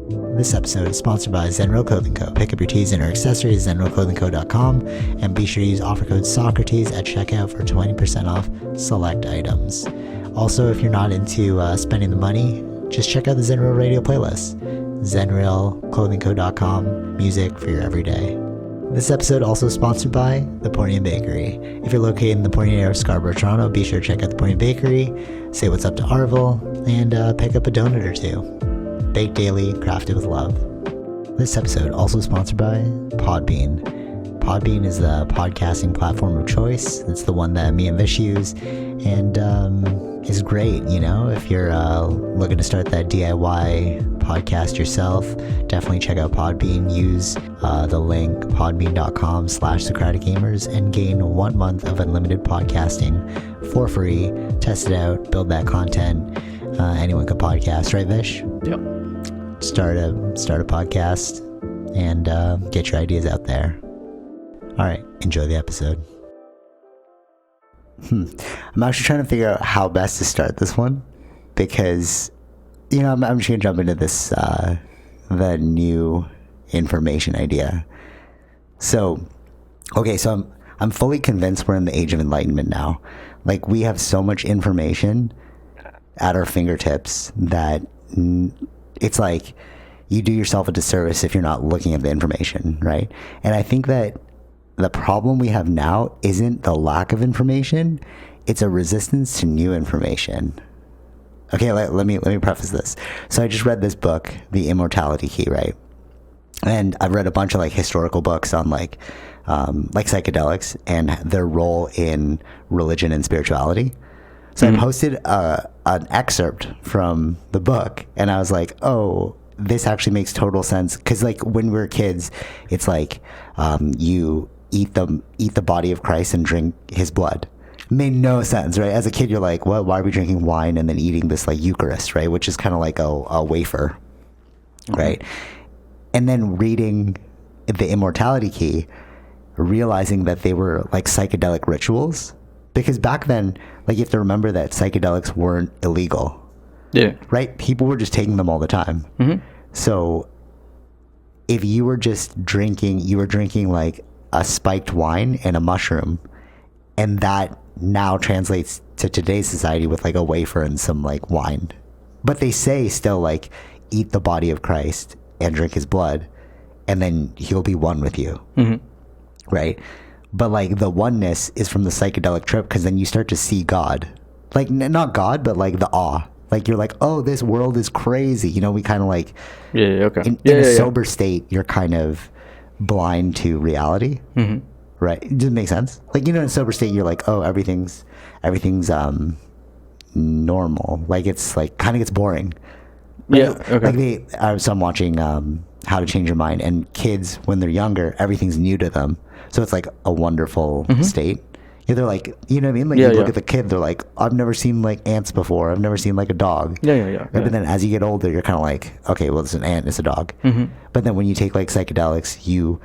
This episode is sponsored by Zenro Clothing Co. Pick up your tees and or accessories at zenroclothingco.com and be sure to use offer code Socrates at checkout for 20% off select items. Also, if you're not into spending the money, just check out the Zenrail radio playlist. zenrailclothingco.com, music for your everyday. This episode also sponsored by The Portian Bakery. If you're located in the Portian area of Scarborough, Toronto, be sure to check out The Portian Bakery, say what's up to Arville, and pick up a donut or two. Baked daily, crafted with love. This episode also sponsored by Podbean. Podbean is the podcasting platform of choice. It's the one that me and Vish use, and is great, you know, if you're looking to start that DIY podcast yourself. Definitely check out Podbean. Use the link podbean.com/SocraticGamers and gain 1 month of unlimited podcasting for free. Test it out, build that content. Anyone could podcast, right, Vish? Yep. Start a podcast and get your ideas out there. All right, enjoy the episode. I'm actually trying to figure out how best to start this one because, you know, I'm just gonna jump into this the new information idea. So, okay, so I'm fully convinced we're in the age of enlightenment now. Like, we have so much information at our fingertips that it's like you do yourself a disservice if you're not looking at the information, right? And I think that the problem we have now isn't the lack of information, it's a resistance to new information. Okay, let me preface this. So I just read this book, The Immortality Key, right? And I've read a bunch of like historical books on like psychedelics and their role in religion and spirituality. So I posted an excerpt from the book, and I was like, oh, this actually makes total sense. Because like when we were kids, it's like you eat the body of Christ and drink his blood. It made no sense, right? As a kid, you're like, well, why are we drinking wine and then eating this like Eucharist, right? Which is kind of like a wafer, right? And then reading The Immortality Key, realizing that they were like psychedelic rituals. Because back then, like, you have to remember that psychedelics weren't illegal. Yeah. Right? People were just taking them all the time. Mm-hmm. So if you were just drinking, like a spiked wine and a mushroom, and that now translates to today's society with like a wafer and some like wine. But they say still like eat the body of Christ and drink his blood, and then he'll be one with you. Mm-hmm. Right? But like the oneness is from the psychedelic trip, because then you start to see God, like not God, but like the awe. Like you're like, oh, this world is crazy. You know, we kind of like, okay. In a sober state, you're kind of blind to reality, right? It doesn't make sense. Like, you know, in a sober state, you're like, oh, everything's normal. Like it's like kind of gets boring. Right? Yeah. Okay. Like so I'm watching How to Change Your Mind, and kids when they're younger, everything's new to them. So it's like a wonderful state. Yeah, they're like, you know what I mean? Like you look at the kid, they're like, I've never seen like ants before. I've never seen like a dog. Yeah. But then as you get older, you're kind of like, okay, well, it's an ant, it's a dog. But then when you take like psychedelics, you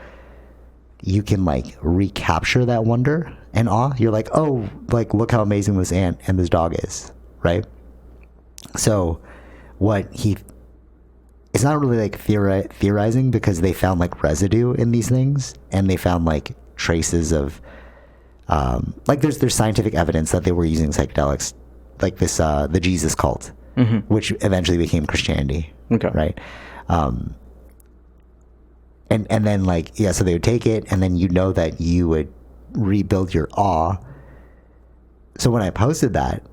can like recapture that wonder and awe. You're like, oh, like look how amazing this ant and this dog is, right? So it's not really like theorizing, because they found like residue in these things, and they found like traces of like there's scientific evidence that they were using psychedelics, like this the Jesus cult, which eventually became Christianity. Okay. Right. And then like, yeah, so they would take it, and then you know that you would rebuild your awe. So when I posted that,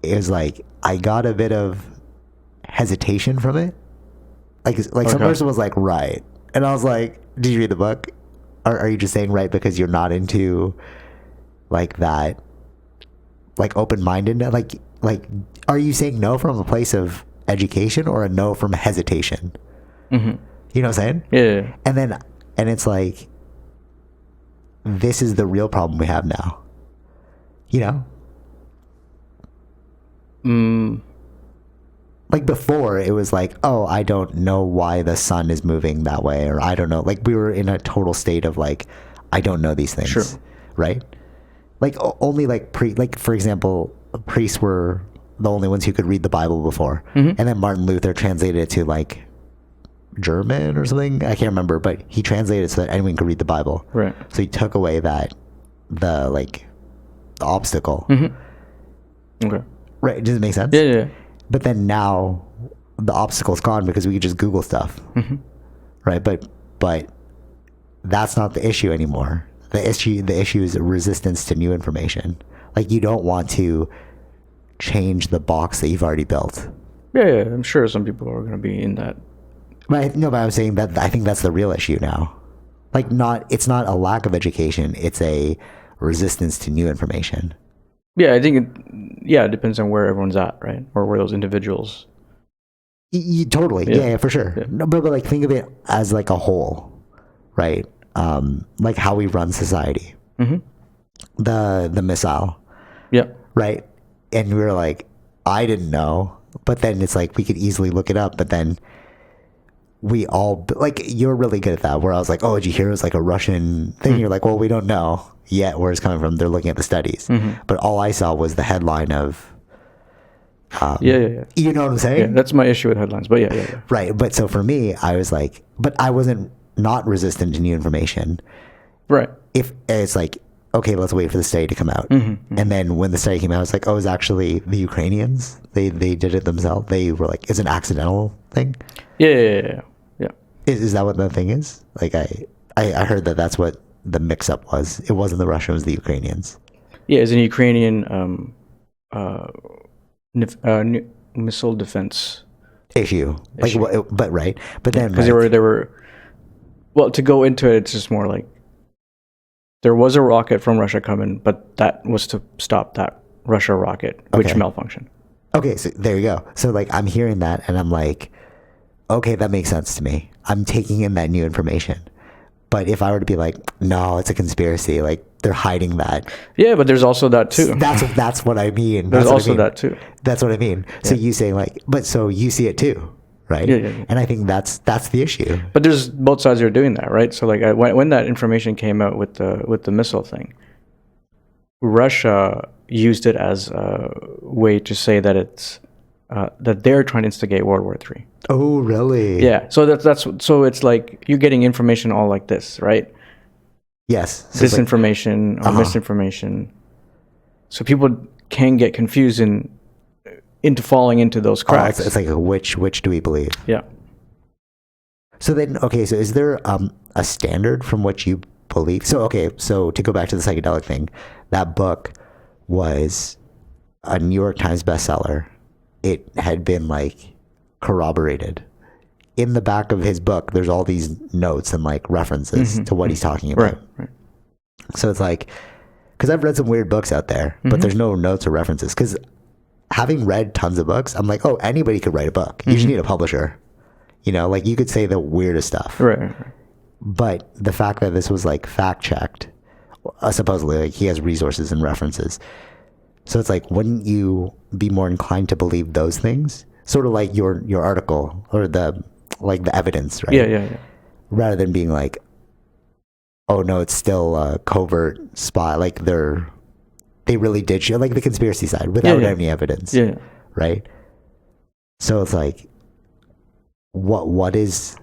it was like I got a bit of hesitation from it. Like some person was like, right. And I was like, did you read the book? Or are you just saying right because you're not into like that, like open-mindedness? Like, are you saying no from a place of education or a no from hesitation? You know what I'm saying? Yeah. And it's like, this is the real problem we have now. You know? Like before, it was like, oh, I don't know why the sun is moving that way, or I don't know. Like we were in a total state of like, I don't know these things, sure. Right? Like only like for example, priests were the only ones who could read the Bible before, and then Martin Luther translated it to like German or something. I can't remember, but he translated it so that anyone could read the Bible. Right. So he took away the obstacle. Okay. Right. Does it make sense? Yeah. But then now the obstacle's gone because we could just Google stuff. Right. But that's not the issue anymore. The issue is resistance to new information. Like, you don't want to change the box that you've already built. Yeah. I'm sure some people are going to be in that. But I'm saying that I think that's the real issue now. Like, it's not a lack of education. It's a resistance to new information. Yeah, I think it depends on where everyone's at, right? Or where those individuals. Totally. Yeah, for sure. Yeah. No, but like, think of it as like a whole, right? Like how we run society. The missile. Yeah. Right. And we were like, I didn't know, but then it's like we could easily look it up, but then we all, like, you're really good at that, where I was like, oh, did you hear it was like a Russian thing? You're like, well, we don't know yet where it's coming from. They're looking at the studies. But all I saw was the headline of, yeah. You know what I'm saying? Yeah, that's my issue with headlines, but yeah. Right. But so for me, I was like, but I wasn't not resistant to new information. Right. If it's like, okay, let's wait for the study to come out. And then when the study came out, I was like, oh, it's actually the Ukrainians. They did it themselves. They were like, it's an accidental thing. Yeah. Is that what the thing is? Like, I heard that's what the mix-up was. It wasn't the Russians, it was the Ukrainians. Yeah, it's an Ukrainian missile defense issue. Like, but right. But then because there were. Well, to go into it, it's just more like there was a rocket from Russia coming, but that was to stop that Russia rocket, which malfunctioned. Okay, so there you go. So like, I'm hearing that, and I'm like, okay, that makes sense to me. I'm taking in that new information. But if I were to be like, no, it's a conspiracy, like they're hiding that. Yeah, but there's also that too. That's what I mean. There's also that too. That's what I mean. So you say like, but so you see it too, right? Yeah. And I think that's the issue. But there's both sides are doing that, right? So like, when that information came out with the missile thing, Russia used it as a way to say that it's that they're trying to instigate World War III. Oh, really? Yeah. So so it's like you're getting information all like this, right? Yes. So disinformation or misinformation. So people can get confused into falling into those cracks. It's like which do we believe? Yeah. So then, okay, so is there a standard from what you believe? So to go back to the psychedelic thing, that book was a New York Times bestseller. It had been like corroborated. In the back of his book, there's all these notes and like references to what he's talking about. Right. So it's like, because I've read some weird books out there, but there's no notes or references. Because having read tons of books, I'm like, oh, anybody could write a book. You just need a publisher. You know, like you could say the weirdest stuff. Right. But the fact that this was like fact checked, supposedly, like he has resources and references. So it's like, wouldn't you be more inclined to believe those things? Sort of like your article or the evidence, right? Yeah. Rather than being like, oh no, it's still a covert spy. Like they really did show, like the conspiracy side without any evidence. Yeah. Right. So it's like, what is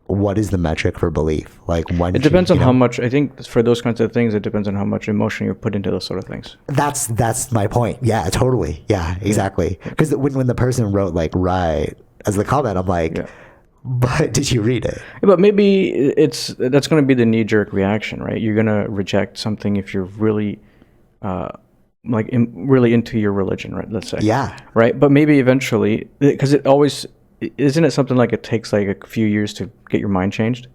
the metric for belief? Like when it depends on how much. I think for those kinds of things, it depends on how much emotion you put into those sort of things. That's my point. Yeah, totally. Yeah, exactly. Because when the person wrote like right as the comment, I'm like, but did you read it? But maybe that's going to be the knee jerk reaction, right? You're going to reject something if you're really, really into your religion, right? Let's say. Yeah. Right, but maybe eventually, because it always. Isn't it something like it takes like a few years to get your mind changed?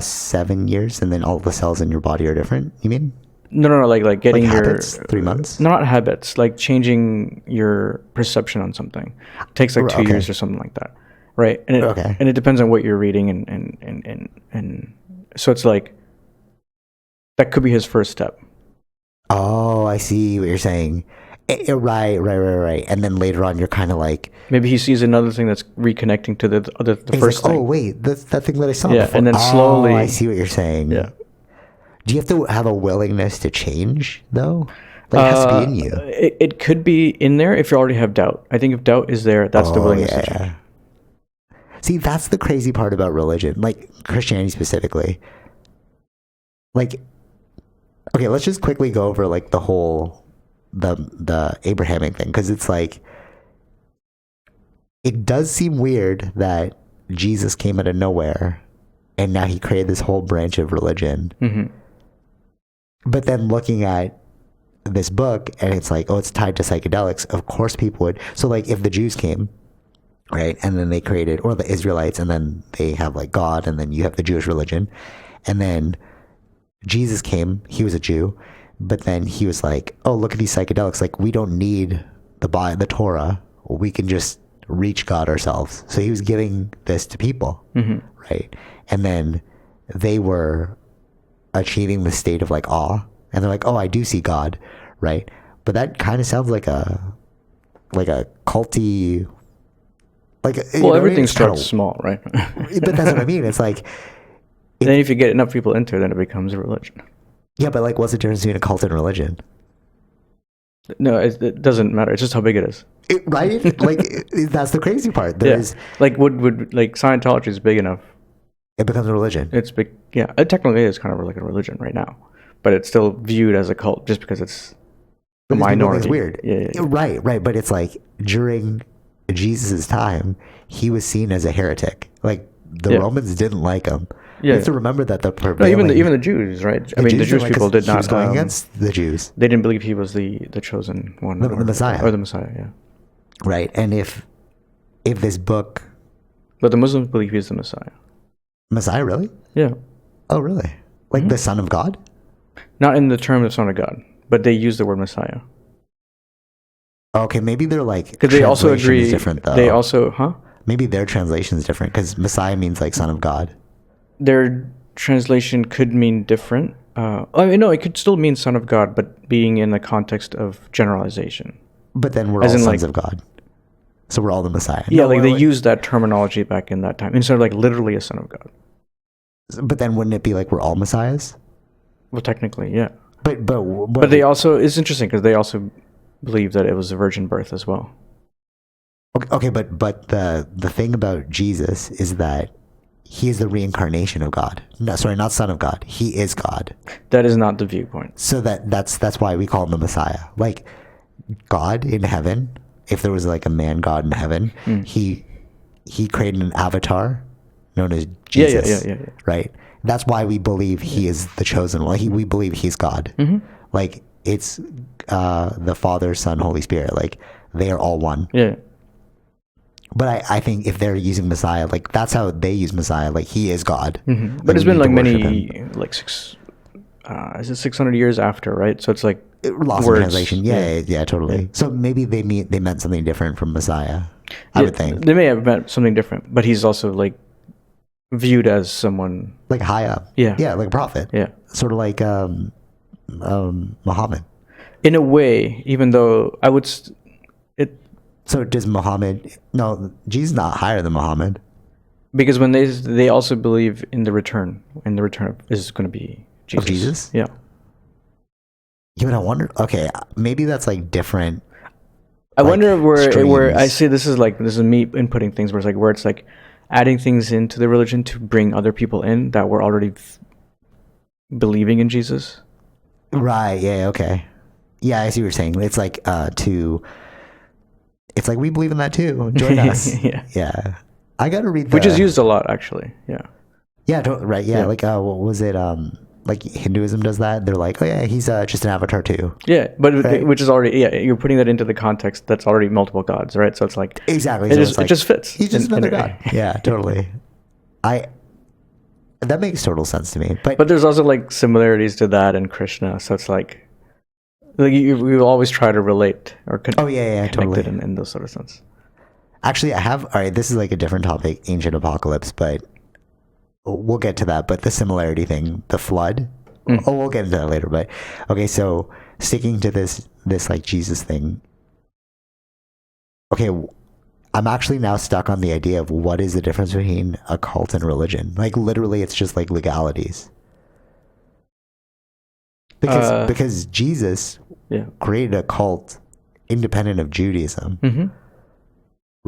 7 years, and then all the cells in your body are different, you mean? No, like getting like your habits, 3 months? No, not habits, like changing your perception on something. It takes like 2 years or something like that. Right? And it depends on what you're reading and so it's like that could be his first step. Oh, I see what you're saying. Right. And then later on, you're kind of like... Maybe he sees another thing that's reconnecting to the first thing. Oh, wait, that's that thing that I saw before. And then slowly... Oh, I see what you're saying. Yeah. Do you have to have a willingness to change, though? Like, it has to be in you. It could be in there if you already have doubt. I think if doubt is there, that's the willingness to change. See, that's the crazy part about religion, like Christianity specifically. Like, okay, let's just quickly go over like the whole the Abrahamic thing, because it's like, it does seem weird that Jesus came out of nowhere and now he created this whole branch of religion. Mm-hmm. But then looking at this book and it's like, oh, it's tied to psychedelics. Of course people would. So like if the Jews came, right, and then they created, or the Israelites, and then they have like God, and then you have the Jewish religion, and then Jesus came, he was a Jew, but then he was like, oh, look at these psychedelics. Like, we don't need the Torah. We can just reach God ourselves. So he was giving this to people, mm-hmm. right? And then they were achieving the state of like awe, and they're like, oh, I do see God, right? But that kind of sounds like a culty, like, well, everything starts small, right? But that's what I mean. It's like, then if you get enough people into it, then it becomes a religion. Yeah, but like, what's the difference between a cult and religion? No, it doesn't matter. It's just how big it is. Right? Like, that's the crazy part. Like, would like Scientology is big enough. It becomes a religion. It's big. Yeah, it technically is kind of like a religion right now, but it's still viewed as a cult just because it's a minority. It's weird. Yeah. Right. But it's like during Jesus' time, he was seen as a heretic. Like, the Romans didn't like him. Yeah. You have to remember that the prevailing... even the Jews, right? I mean, the Jewish people did not... He was going against the Jews. They didn't believe he was the chosen one. The Messiah. Or the Messiah, yeah. Right. And if this book... But the Muslims believe he's the Messiah. Messiah, really? Yeah. Oh, really? Like the Son of God? Not in the term of Son of God, but they use the word Messiah. Okay, maybe they're like... Because they also agree... different, though. They also... Maybe their translation is different, because Messiah means like Son of God. Their translation could mean different. I mean, no, it could still mean Son of God, but being in the context of generalization. But then we're all sons of God. So we're all the Messiah. Yeah, they used that terminology back in that time, instead of like literally a Son of God. But then wouldn't it be like we're all Messiahs? Well, technically, yeah. But they also... It's interesting because they also believe that it was a virgin birth as well. Okay, but the thing about Jesus is that he is the reincarnation of God. No, sorry, not Son of God. He is God. That is not the viewpoint. So that's why we call him the Messiah. Like, God in heaven, if there was like a man God in heaven, he created an avatar known as Jesus. Yeah. Right? That's why we believe he is the chosen one. We believe he's God. Mm-hmm. Like, it's the Father, Son, Holy Spirit. Like, they are all one. Yeah. But I think if they're using Messiah, like, that's how they use Messiah. Like, he is God. Mm-hmm. But it's been like many, like 600 years after, right? So it's like lost in translation. Yeah, totally. Yeah. So maybe they meant something different from Messiah. I would think they may have meant something different, but he's also like viewed as someone like high up. Yeah, like a prophet. Yeah, sort of like Muhammad. In a way, even though I would. So does Muhammad? No, Jesus is not higher than Muhammad. Because when they also believe in the return, is going to be Jesus. Of Jesus? Yeah. Yeah, but I wonder. Okay, maybe that's like different. I wonder where I see this is me inputting things where it's like adding things into the religion to bring other people in that were already believing in Jesus. Right. Yeah. Okay. Yeah, I see what you're saying. It's like It's like, we believe in that too. Join us. Yeah. I got to read which is used a lot, actually. Yeah. Yeah. Right. Yeah. Like, what was it? Like Hinduism does that. They're like, oh yeah, he's just an avatar too. Yeah, but right? Which is already you're putting that into the context that's already multiple gods, right? So it's like exactly. It just fits. He's just another god. Yeah, totally. That makes total sense to me. But there's also like similarities to that and Krishna. So it's like we always try to relate or connect totally. it in those sort of sense. Actually, all right, this is like a different topic, ancient apocalypse, but we'll get to that. But the similarity thing, the flood, we'll get into that later. But okay, so sticking to this like Jesus thing. Okay, I'm actually now stuck on the idea of what is the difference between a cult and religion. Like, literally, it's just like legalities. Because Jesus created a cult independent of Judaism,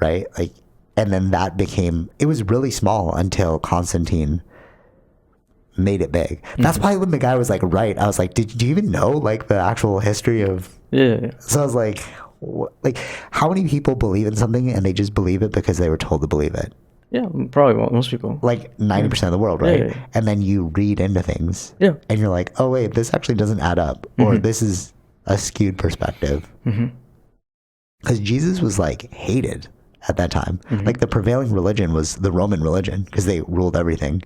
right? Like, And then it was really small until Constantine made it big. That's why when the guy was like, right, I was like, do you even know like the actual history of? Yeah. So I was like, like, how many people believe in something and they just believe it because they were told to believe it? Yeah, probably most people. Like 90% of the world, right? Yeah. And then you read into things. Yeah. And you're like, oh wait, this actually doesn't add up, or this is a skewed perspective. Because Jesus was like hated at that time. Like the prevailing religion was the Roman religion because they ruled everything.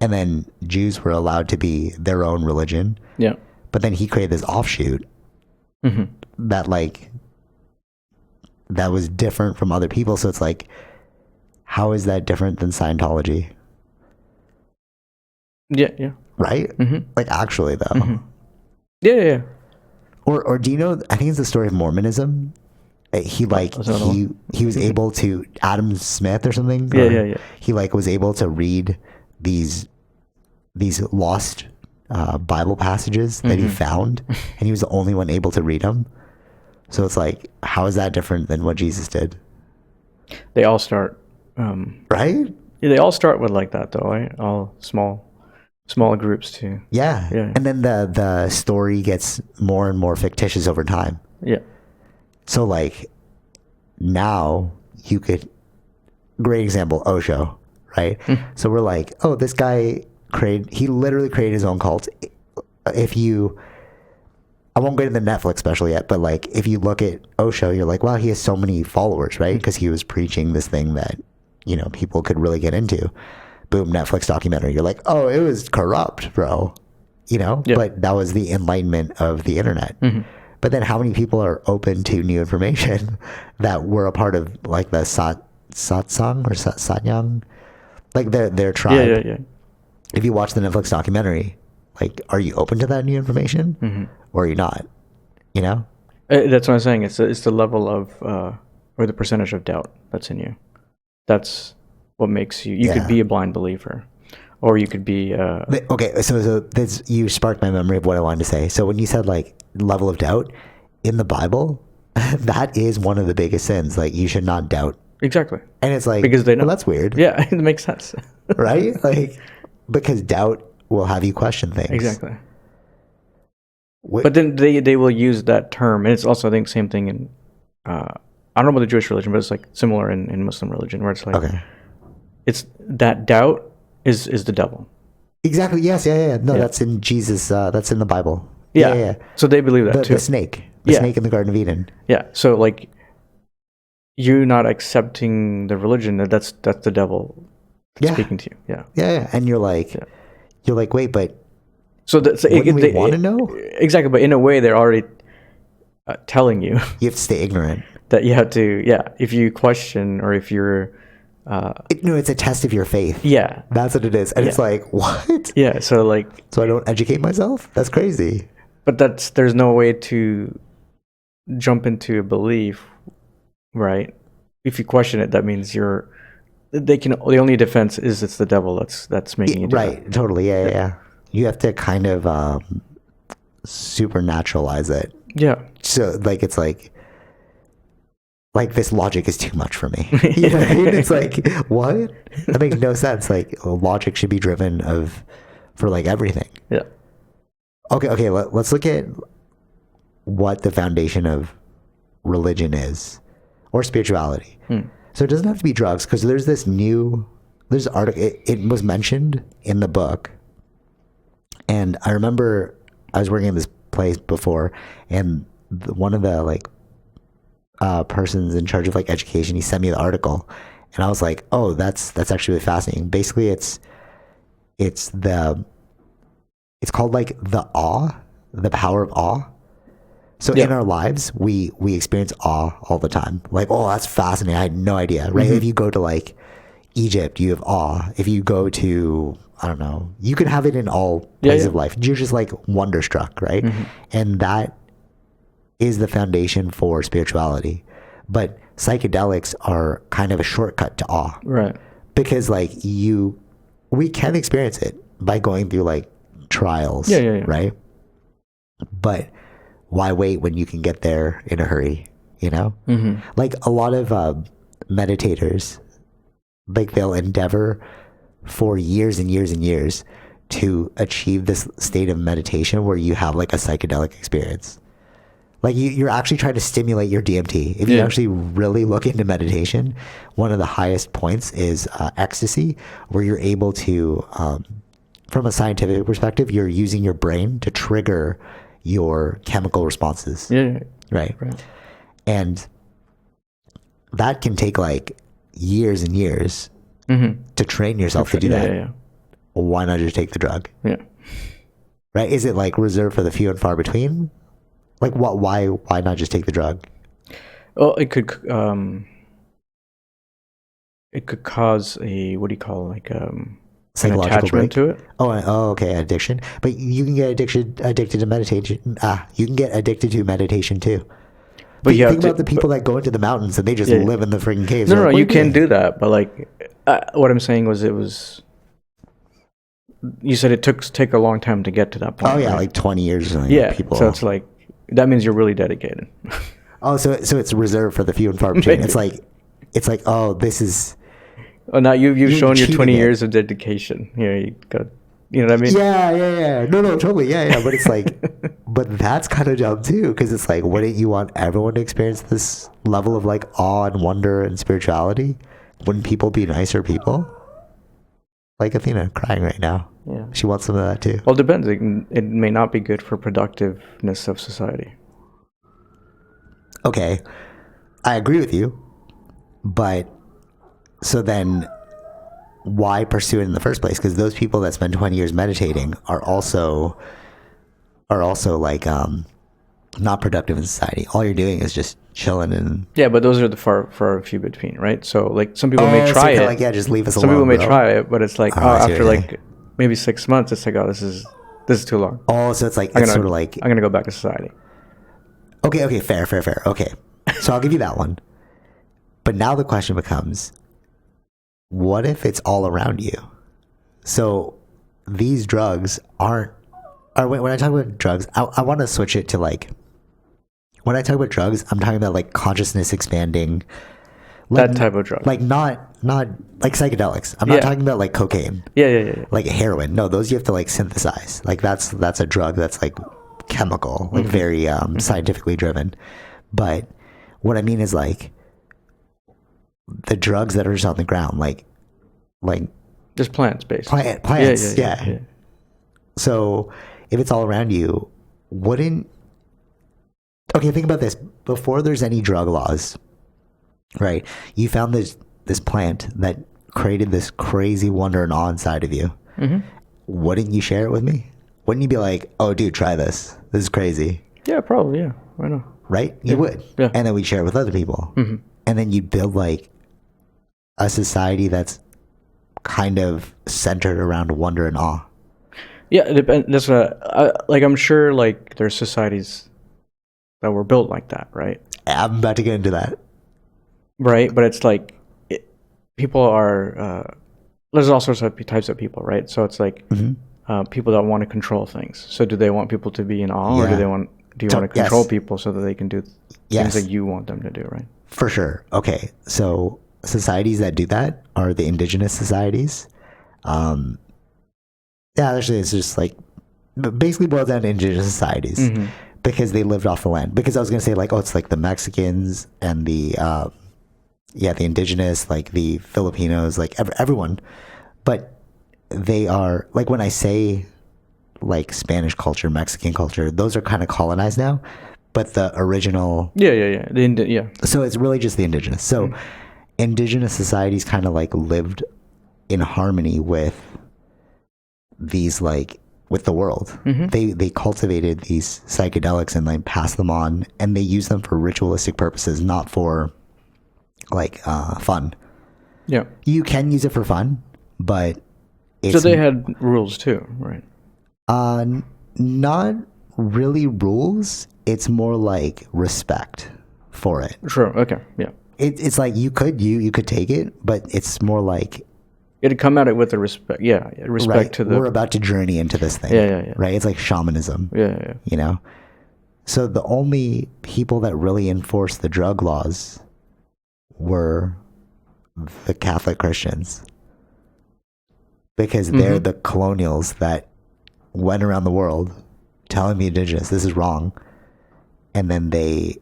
And then Jews were allowed to be their own religion. Yeah. But then he created this offshoot that was different from other people. So it's like, how is that different than Scientology? Yeah. Right? Like actually though. Yeah. Or do you know, I think it's the story of Mormonism. He was able to, Adam Smith or something. Yeah. He like was able to read these lost Bible passages that he found, and he was the only one able to read them. So it's like, how is that different than what Jesus did? They all start, right? Yeah, they all start with like that though, right? All smaller groups too. Yeah. And then the story gets more and more fictitious over time. Yeah. So like now you could, great example, Osho, right? So we're like, oh, this guy he literally created his own cult. I won't get into the Netflix special yet, but like if you look at Osho, you're like, wow, he has so many followers, right? Because he was preaching this thing that, people could really get into. Boom, Netflix documentary. You're like, oh, it was corrupt, bro. But that was the enlightenment of the internet. But then how many people are open to new information that were a part of like the satsang or satyang, like their tribe? Yeah. If you watch the Netflix documentary, like, are you open to that new information or are you not? That's what I'm saying. It's the level of or the percentage of doubt that's in you. That's what makes you. You could be a blind believer, or you could be. Okay, so this, you sparked my memory of what I wanted to say. So when you said like level of doubt in the Bible, that is one of the biggest sins. Like you should not doubt. Exactly. And it's like, because they know. Well, that's weird. Yeah, it makes sense. Right? Like, because doubt will have you question things. Exactly. But then they will use that term, and it's also, I think, same thing in I don't know about the Jewish religion, but it's like similar in Muslim religion, where it's like it's that doubt is the devil. Exactly. Yes. Yeah. No, that's in Jesus. That's in the Bible. Yeah. So they believe that too. The snake in the Garden of Eden. Yeah. So like, you not accepting the religion, that's the devil speaking to you. Yeah. And you're like, wait, but so that's they want to know exactly. But in a way, they're already telling you you have to stay ignorant. That you have to, if you question or if you're... it's a test of your faith. Yeah. That's what it is. And it's like, what? Yeah, so like... So I don't educate myself? That's crazy. But there's no way to jump into a belief, right? If you question it, that means the only defense is it's the devil that's making you do right, that. Totally, yeah. You have to kind of supernaturalize it. Yeah. So like, it's like this logic is too much for me. You know what I mean? It's like, what? That makes no sense. Like logic should be driven for like everything. Yeah. Okay. Let's look at what the foundation of religion is, or spirituality. So it doesn't have to be drugs, because there's article. It was mentioned in the book, and I remember I was working in this place before, and one of the like persons in charge of like education, he sent me the article, and I was like, oh, that's actually really fascinating. Basically it's called like the power of awe. So in our lives, we experience awe all the time. Like, oh, that's fascinating. I had no idea, right? If you go to like Egypt, you have awe. If you go to, I don't know, you can have it in all places of life. You're just like wonderstruck, right? And that is the foundation for spirituality. But psychedelics are kind of a shortcut to awe. Right. Because like we can experience it by going through like trials, right? But why wait when you can get there in a hurry, Like a lot of meditators, like they'll endeavor for years and years and years to achieve this state of meditation where you have like a psychedelic experience. Like you're actually trying to stimulate your DMT. If you actually really look into meditation, one of the highest points is ecstasy, where you're able to, from a scientific perspective, you're using your brain to trigger your chemical responses. Right. And that can take like years and years to train yourself to do that. Well, why not just take the drug? Right? Is it like reserved for the few and far between? Like what? Why not just take the drug? Well, it could cause a, what do you call it, like an attachment to it. Oh, okay, addiction. But you can get addicted to meditation. You can get addicted to meditation too. But think about the people that go into the mountains and they just live in the freaking caves. No, you can do that. But like, what I'm saying was, you said it take a long time to get to that point. Oh yeah, right? like 20 years or something. Yeah, people. So it's like, that means you're really dedicated. Oh, so it's reserved for the few and far between. It's like, oh, this is. Oh, now you've shown your 20 years of dedication. You got, you know what I mean? Yeah. No, totally. Yeah. But it's like, but that's kind of dumb too, because it's like, wouldn't you want everyone to experience this level of like awe and wonder and spirituality? Wouldn't people be nicer people? Like Athena crying right now. Yeah. She wants some of that too. Well, it depends. It may not be good for productiveness of society. Okay. I agree with you. But so then why pursue it in the first place? Because those people that spend 20 years meditating are also like not productive in society. All you're doing is just chilling and but those are the far few between, right? So like some people may try it. Like, just leave us alone. Some people may try it, but it's like after like maybe 6 months, it's like, oh, this is too long. Oh, so it's like I'm gonna go back to society. Okay, fair. Okay, so I'll give you that one. But now the question becomes, what if it's all around you? So these drugs aren't. Or when I talk about drugs, I want to switch it to like. When I talk about drugs, I'm talking about like consciousness expanding. Like, that type of drug. Like not like psychedelics. I'm not talking about like cocaine. Yeah. Like heroin. No, those you have to like synthesize. Like that's a drug that's like chemical, like very scientifically driven. But what I mean is like the drugs that are just on the ground, like just plants, basically. Plants. Yeah. So if it's all around you, okay, think about this. Before there's any drug laws, right? You found this plant that created this crazy wonder and awe inside of you. Wouldn't you share it with me? Wouldn't you be like, oh, dude, try this. This is crazy. Yeah, probably. Yeah. Why not? Right? You would. Yeah. And then we'd share it with other people. And then you'd build like a society that's kind of centered around wonder and awe. Yeah, it depends. That's like I'm sure like there's societies that were built like that, right? I'm about to get into that. Right, but it's like people are. There's all sorts of types of people, right? So it's like people that want to control things. So do they want people to be in awe, or do you want to control people so that they can do things that you want them to do, right? For sure. Okay, so societies that do that are the indigenous societies. Actually, it's just like basically boils down to indigenous societies because they lived off the land. Because I was gonna say like, it's like the Mexicans and the indigenous, like the Filipinos, like everyone, but they are like, when I say like Spanish culture, Mexican culture, those are kind of colonized now, but the original, so it's really just the indigenous. So indigenous societies kind of like lived in harmony with these, like with the world. They cultivated these psychedelics and like passed them on, and they use them for ritualistic purposes, not for like fun. Yeah, you can use it for fun, but so they had rules too, right? Not really rules. It's more like respect for it. Sure. Okay. Yeah. It's like you could take it, but it's more like it'd come at it with the respect. Yeah, respect right. to the. We're about to journey into this thing. Yeah. Right. It's like shamanism. Yeah. You know, so the only people that really enforced the drug laws were the Catholic Christians, because they're the colonials that went around the world telling the indigenous this is wrong, and then they,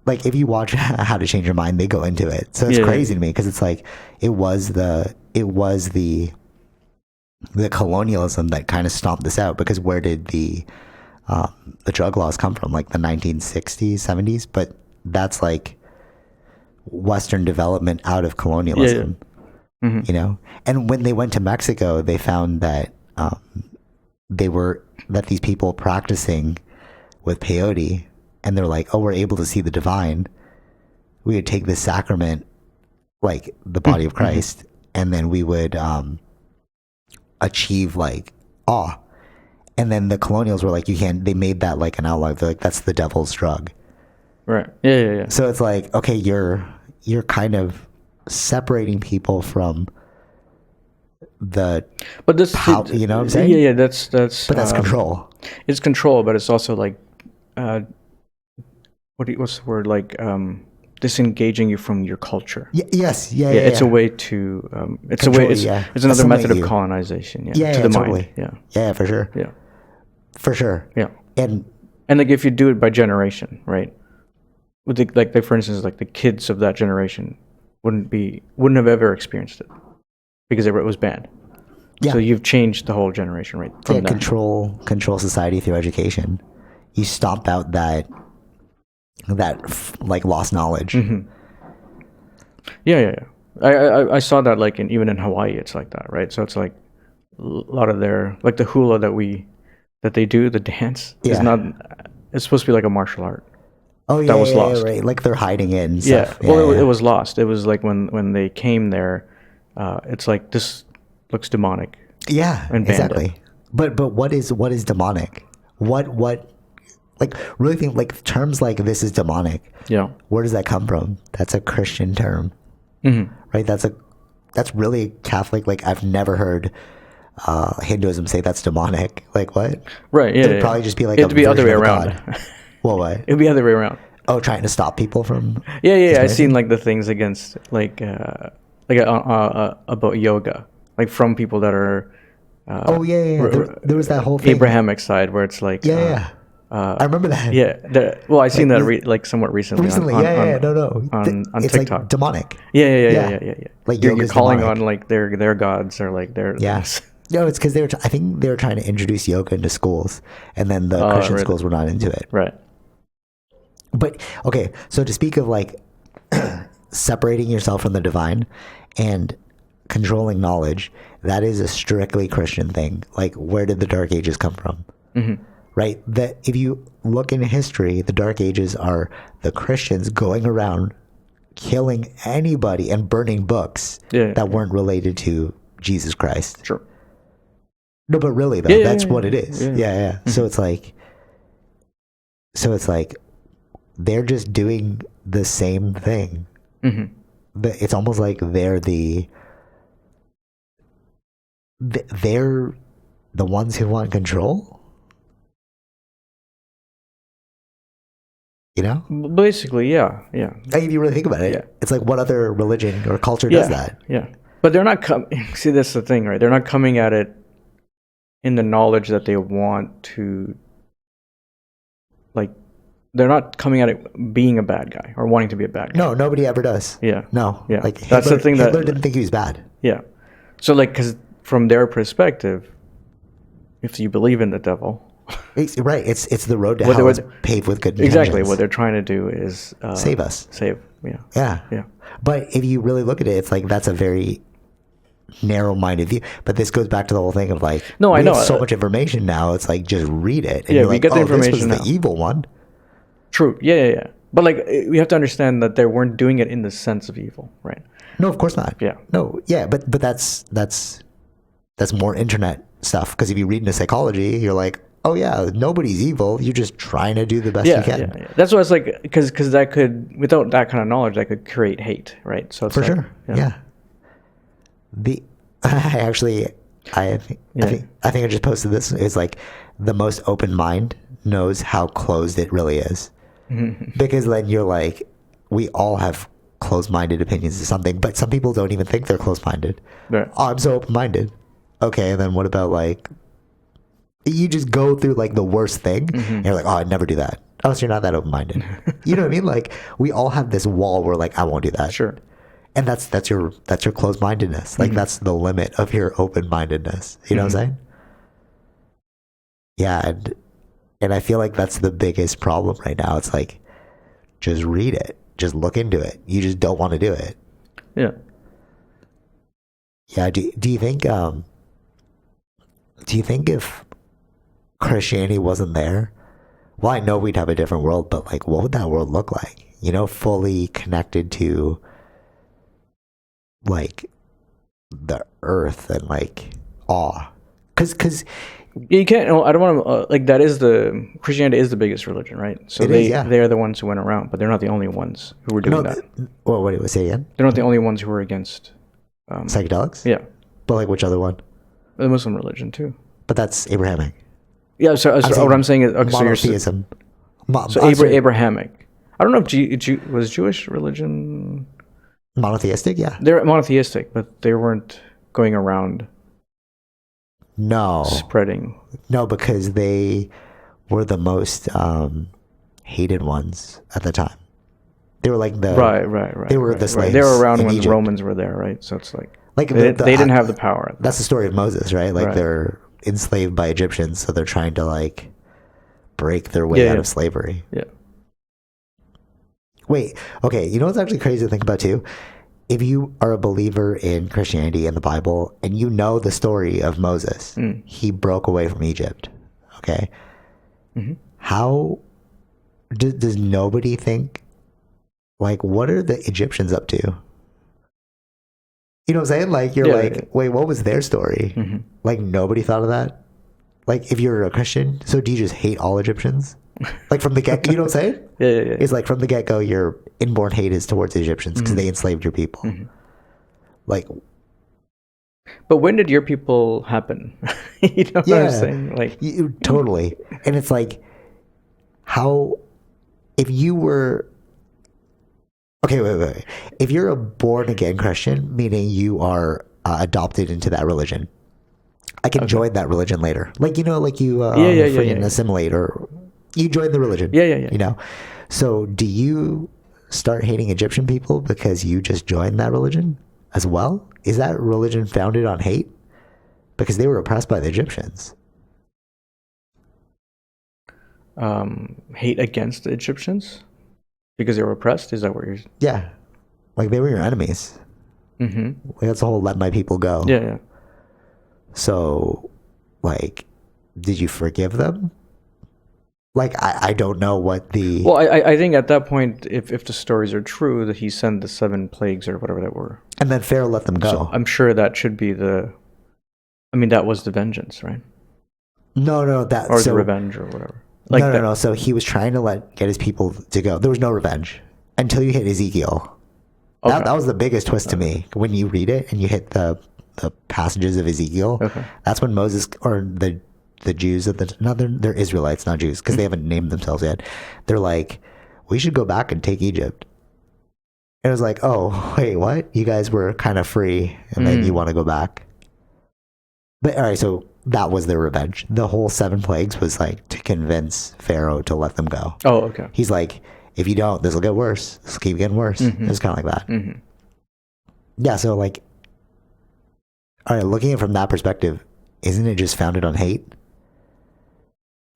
like, if you watch How to Change Your Mind, they go into it. So it's crazy to me, because it's like it was the colonialism that kind of stomped this out. Because where did the drug laws come from? Like the 1960s, 70s, but that's like Western development out of colonialism. You know, and when they went to Mexico, they found that these people practicing with peyote, and they're like, oh, we're able to see the divine. We would take this sacrament, like the body of Christ, and then we would achieve like awe. And then the colonials were like, you can't. They made that like an outlaw. They're like, that's the devil's drug. Right. Yeah. So it's like, okay, you're kind of separating people from the, but this, you know what I'm saying? Yeah. That's but that's control. It's control, but it's also like, what's the word? Like, disengaging you from your culture. Yes. It's a way to, it's control, a way. It's another method of colonization. To the totally. mind. Yeah, for sure. Yeah, for sure. Yeah, and like if you do it by generation, right? With like for instance, like the kids of that generation wouldn't have ever experienced it because it was banned. Yeah. So you've changed the whole generation, right? From control society through education. You stomp out that like lost knowledge. Yeah. I saw that like even in Hawaii, it's like that, right? So it's like a lot of their, like the hula that they do, the dance is not. It's supposed to be like a martial art. Oh yeah, that was lost. Right. Like they're hiding it and stuff. Well, it was lost. It was like when they came there, it's like this looks demonic. Yeah, and exactly. But what is demonic? What like really think like terms like this is demonic. Yeah. Where does that come from? That's a Christian term, right? That's really Catholic. Like I've never heard Hinduism say that's demonic. Like what? Right. Yeah. It'd probably just be like it'd be other way around. Well, what? It'd be the other way around. Oh, trying to stop people from. Yeah. I've seen like the things against like about yoga, like from people that are. There was that whole thing. Abrahamic side where it's like. I remember that. Yeah. Well, I seen that like somewhat recently. No. On it's TikTok. Like demonic. Yeah. Like you're calling demonic. on like their gods or like their. Yes. No, it's because I think they were trying to introduce yoga into schools, and then the Christian schools were not into it. Right. But okay, so to speak of like separating yourself from the divine and controlling knowledge, that is a strictly Christian thing. Like, where did the Dark Ages come from? Right? That if you look in history, the Dark Ages are the Christians going around killing anybody and burning books that weren't related to Jesus Christ. Sure. No, but really though, that's what it is. Yeah. So it's like they're just doing the same thing. It's almost like they're the ones who want control. You know? Basically, yeah. Like, if you really think about it, it's like what other religion or culture does that? Yeah. But they're not see, that's the thing, right? They're not coming at it in the knowledge that they want to, like, they're not coming at it being a bad guy or wanting to be a bad guy. No, nobody ever does. Yeah. No. Yeah. Like that's the thing Hitler didn't think he was bad. Yeah. So like, because from their perspective, if you believe in the devil, right? It's the road to hell is paved with good intentions. Exactly. What they're trying to do is save us. Yeah. But if you really look at it, it's like that's a very narrow-minded view. But this goes back to the whole thing of like, I know so much information now. It's like just read it. And you're like, we get the information. This was now. the evil one. True. Yeah. But like, we have to understand that they weren't doing it in the sense of evil, right? No, of course not. Yeah. No. Yeah. But that's more internet stuff. Because if you read into psychology, you're like, oh yeah, nobody's evil. You're just trying to do the best you can. Yeah. That's why it's like, because that could, without that kind of knowledge, that could create hate, right? So it's for like, sure. Yeah. I think I just posted this. It's like the most open mind knows how closed it really is, because then you're like, we all have closed-minded opinions to something, but some people don't even think they're closed-minded. Right. Oh, I'm so open-minded. Okay, and then what about like you just go through like the worst thing and you're like, oh, I'd never do that. Oh, so you're not that open-minded. You know what I mean? Like we all have this wall where like I won't do that. Sure. And that's your closed-mindedness. Like that's the limit of your open-mindedness. You know what I'm saying? Yeah, and I feel like that's the biggest problem right now. It's like just read it. Just look into it. You just don't want to do it. Yeah. Yeah, do you think if Christianity wasn't there, well, I know we'd have a different world, but like what would that world look like? You know, fully connected to like the earth and like awe. Cuz you can't. I don't want to. Like that is Christianity is the biggest religion, right? So they are the ones who went around, but they're not the only ones who were doing that. Well, what do you say again? They're not the only ones who were against psychedelics. Yeah, but like which other one? The Muslim religion too. But that's Abrahamic. Yeah. So what I'm saying is, okay, monotheism. Abrahamic. I don't know if was Jewish religion monotheistic. Yeah, they're monotheistic, but they weren't going around. No. Spreading. No, because they were the most hated ones at the time. They were like the right. They were the slaves. They were around when Egypt. the Romans were there, right? So it's like they didn't have the power. That's the story of Moses, right? Like they're enslaved by Egyptians, so they're trying to like break their way out of slavery. Yeah. Wait, okay. You know what's actually crazy to think about too? If you are a believer in Christianity and the Bible and you know the story of Moses, he broke away from Egypt. Okay. How does nobody think like, what are the Egyptians up to? You know what I'm saying? Like, you're wait, what was their story? Like nobody thought of that. Like if you're a Christian, so do you just hate all Egyptians? Like from the get, you know what I'm saying? Yeah. It's like from the get go, your inborn hate is towards the Egyptians because they enslaved your people. Like, but when did your people happen? You know what I'm saying? Like, totally. And it's like, how, if you were, okay, wait. If you're a born again Christian, meaning you are adopted into that religion, I can join that religion later. Like, you know, like you freaking assimilate or you join the religion. Yeah. You know? So do you start hating Egyptian people because you just joined that religion as well? Is that religion founded on hate? Because they were oppressed by the Egyptians. Hate against the Egyptians? Because they were oppressed? Is that what you're... Yeah. Like they were your enemies. Like that's the whole let my people go. Yeah. So, like, did you forgive them? Like, I don't know what the... Well, I think at that point, if the stories are true, that he sent the 7 plagues or whatever that were. And then Pharaoh let them go. So I'm sure that should be that was the vengeance, right? No. Or the revenge or whatever. Like no. So he was trying to get his people to go. There was no revenge until you hit Ezekiel. Okay. That was the biggest twist to me. When you read it and you hit the passages of Ezekiel, that's when Moses or the Jews they're Israelites, not Jews, because they haven't named themselves yet. They're like, we should go back and take Egypt. And it was like, oh, wait, what? You guys were kind of free, and then you want to go back. But all right, so that was their revenge. The whole 7 plagues was like to convince Pharaoh to let them go. Oh, okay. He's like, if you don't, this will get worse. This will keep getting worse. It's kind of like that. Yeah, so like, all right, looking at it from that perspective, isn't it just founded on hate?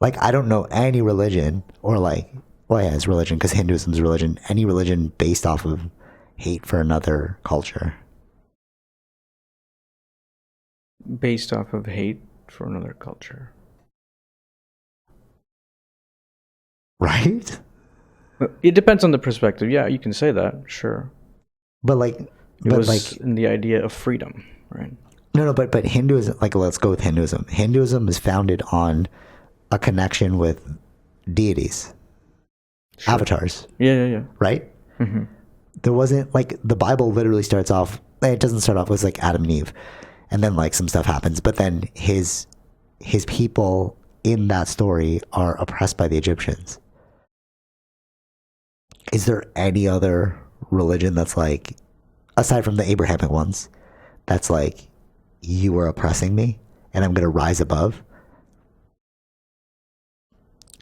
Like, I don't know any religion, or like, well, yeah, it's religion, because Hinduism is religion, any religion based off of hate for another culture. Based off of hate for another culture. Right? It depends on the perspective. Yeah, you can say that, sure. But like... It was in the idea of freedom, right? No, but Hinduism, like, let's go with Hinduism. Hinduism is founded on a connection with deities, avatars. Yeah. Right? There wasn't, like, the Bible literally starts off, it doesn't start off with, like, Adam and Eve, and then, like, some stuff happens, but then his people in that story are oppressed by the Egyptians. Is there any other religion that's like, aside from the Abrahamic ones, that's like, you are oppressing me and I'm going to rise above.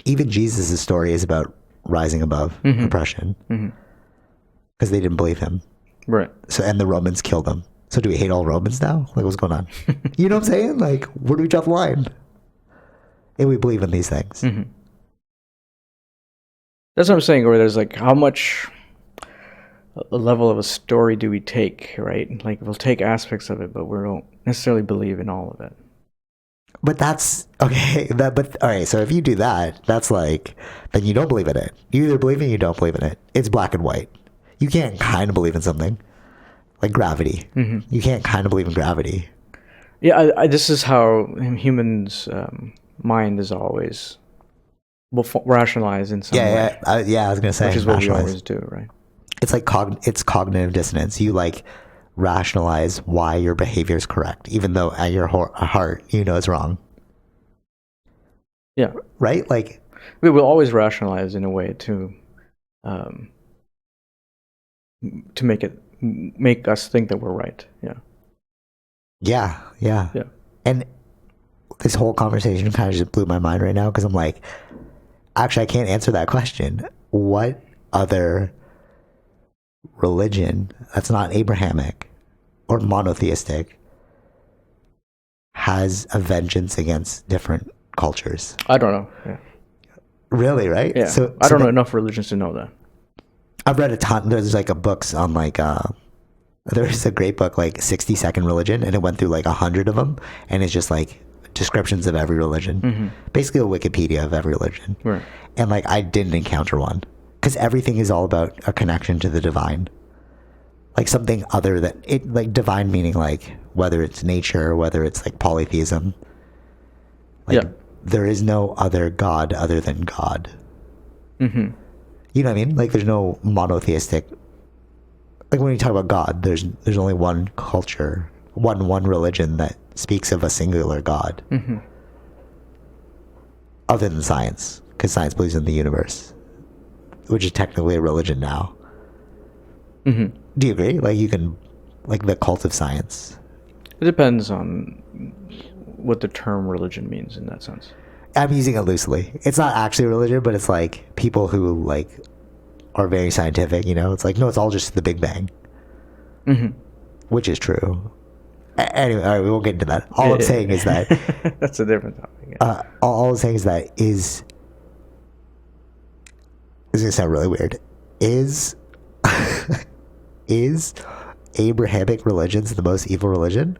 Even Jesus' story is about rising above oppression because they didn't believe him. Right. So, and the Romans killed him. So do we hate all Romans now? Like, what's going on? You know what I'm saying? Like, where do we draw the line? And we believe in these things. That's what I'm saying. Where there's like, how much a level of a story do we take, right? Like, we'll take aspects of it, but we don't necessarily believe in all of it. But that's okay. But all right. So if you do that, that's like, then you don't believe in it. You either believe in it, you don't believe in it. It's black and white. You can't kind of believe in something like gravity. You can't kind of believe in gravity. Yeah, this is how humans' mind is always rationalize in some way. Yeah, I was gonna say, which is what we always do, right? It's like it's cognitive dissonance. You like rationalize why your behavior is correct, even though at your heart you know it's wrong. Yeah. Right. Like we will always rationalize in a way to make us think that we're right. Yeah. And this whole conversation kind of just blew my mind right now because I'm like, actually, I can't answer that question. What other religion that's not Abrahamic or monotheistic has a vengeance against different cultures? I don't know. Yeah. Really, right? Yeah. So I don't know enough religions to know that. I've read a ton. There's like books on like there's a great book like 60-Second Religion, and it went through like 100 of them, and it's just like descriptions of every religion, basically a Wikipedia of every religion. Right. And like I didn't encounter one because everything is all about a connection to the divine, like something other than it, like divine meaning like whether it's nature, whether it's like polytheism. Like there is no other God other than God. You know what I mean? Like there's no monotheistic. Like when you talk about God, there's only one culture, one religion that speaks of a singular God. Other than science, because science believes in the universe, which is technically a religion now. Do you agree? Like you can, like the cult of science. It depends on what the term religion means in that sense. I'm using it loosely. It's not actually a religion, but it's like people who like are very scientific, you know? It's like, no, it's all just the Big Bang. Which is true. Anyway, all right, we won't get into that. All I'm saying is that... That's a different topic. All I'm saying is that is... This is going to sound really weird. Is Abrahamic religions the most evil religion?